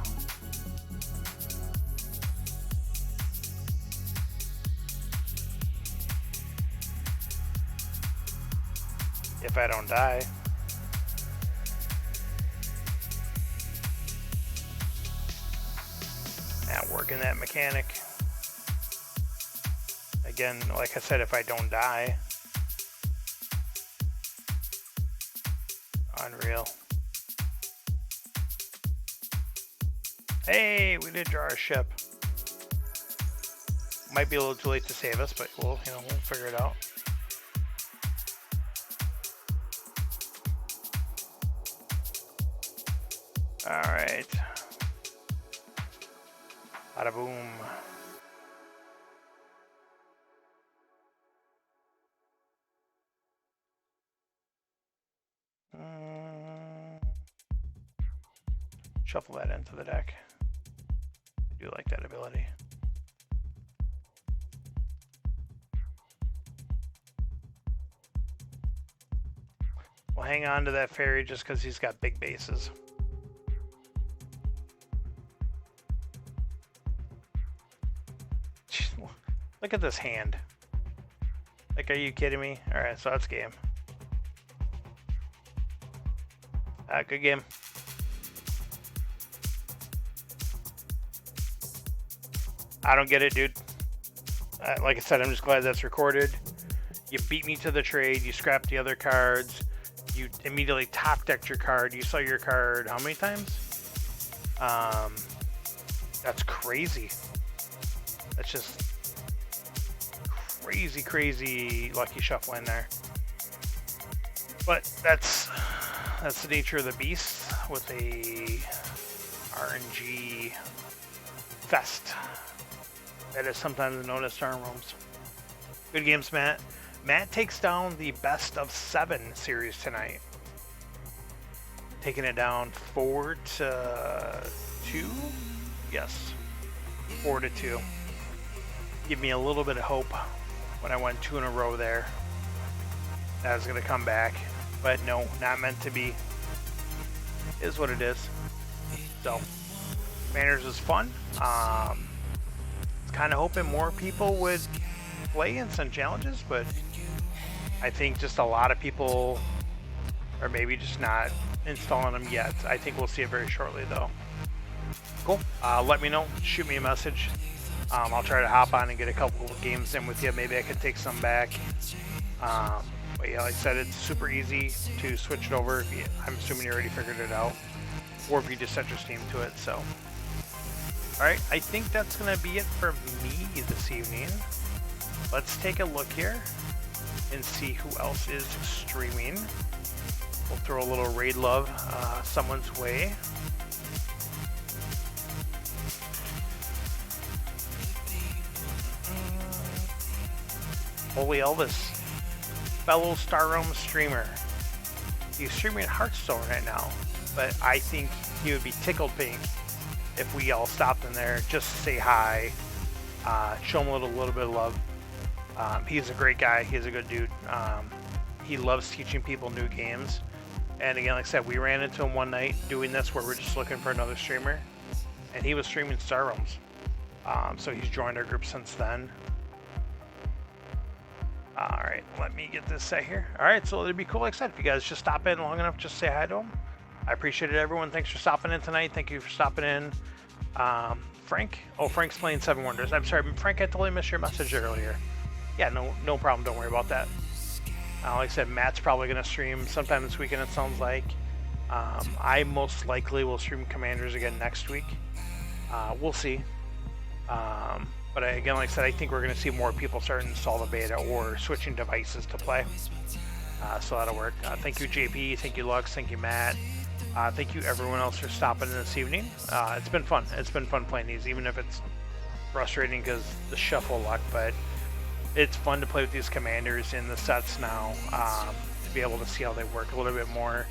Speaker 2: If I don't die. Not working that mechanic. Again, like I said, if I don't die. Unreal. Hey, we did draw a ship. Might be a little too late to save us, but we'll figure it out. All right. Bada boom. Shuffle that into the deck. I do like that ability. We'll hang on to that fairy just because he's got big bases. Look at this hand. Like, are you kidding me? Alright, so that's game. Good game. I don't get it, dude. Like I said, I'm just glad that's recorded. You beat me to the trade. You scrapped the other cards. You immediately top decked your card. You saw your card how many times? That's crazy. That's just crazy lucky shuffling there. But that's the nature of the beast with a RNG fest that is sometimes known as Storm Rooms. Good games, Matt. Matt takes down the best of 7 series tonight, taking it down 4-2. Yes, 4-2. Give me a little bit of hope when I went 2 in a row there. That was going to come back, but no, not meant to be. is what it is. So, Commanders is fun. Kind of hoping more people would play in some challenges, but I think just a lot of people are maybe just not installing them yet. I think we'll see it very shortly, though. Cool. Let me know. Shoot me a message. I'll try to hop on and get a couple of games in with you. Maybe I could take some back. But yeah, like I said, it's super easy to switch it over. I'm assuming you already figured it out, or if you just set your Steam to it. So, all right, I think that's gonna be it for me this evening. Let's take a look here and see who else is streaming. We'll throw a little raid love someone's way. Holy Elvis, fellow Star Realm streamer. He's streaming Hearthstone right now, but I think he would be tickled pink if we all stopped in there just to say hi, show him a little bit of love. He's a great guy. He's a good dude. He loves teaching people new games. And again, like I said, we ran into him one night doing this where we're just looking for another streamer, and he was streaming Star Realms. So he's joined our group since then. All right, let me get this set here. All right, so it'd be cool, like I said, if you guys just stop in long enough, just say hi to him. I appreciate it, everyone. Thanks for stopping in tonight. Thank you for stopping in. Frank? Oh, Frank's playing Seven Wonders. I'm sorry, Frank, I totally missed your message earlier. Yeah, no problem. Don't worry about that. Like I said, Matt's probably going to stream sometime this weekend, it sounds like. I most likely will stream Commanders again next week. We'll see. But again, like I said, I think we're going to see more people starting to install the beta or switching devices to play. So that'll work. Thank you, JP. Thank you, Lux. Thank you, Matt. Thank you, everyone else, for stopping in this evening. It's been fun. It's been fun playing these, even if it's frustrating because the shuffle luck. But it's fun to play with these commanders in the sets now, to be able to see how they work a little bit more.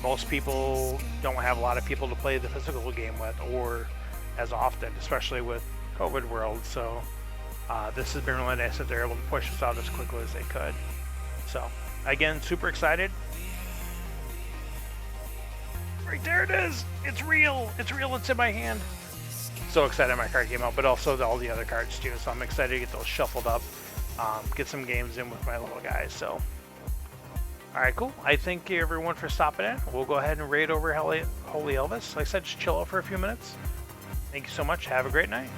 Speaker 2: Most people don't have a lot of people to play the physical game with, or as often, especially with COVID world. So this has been really nice that they're able to push us out as quickly as they could. So again, super excited. Right there it is. It's real. It's real. It's in my hand. So excited my card came out, but also all the other cards too. So I'm excited to get those shuffled up, get some games in with my little guys. So, all right, cool. I thank you everyone for stopping in. We'll go ahead and raid over Holy Elvis. Like I said, just chill out for a few minutes. Thank you so much. Have a great night.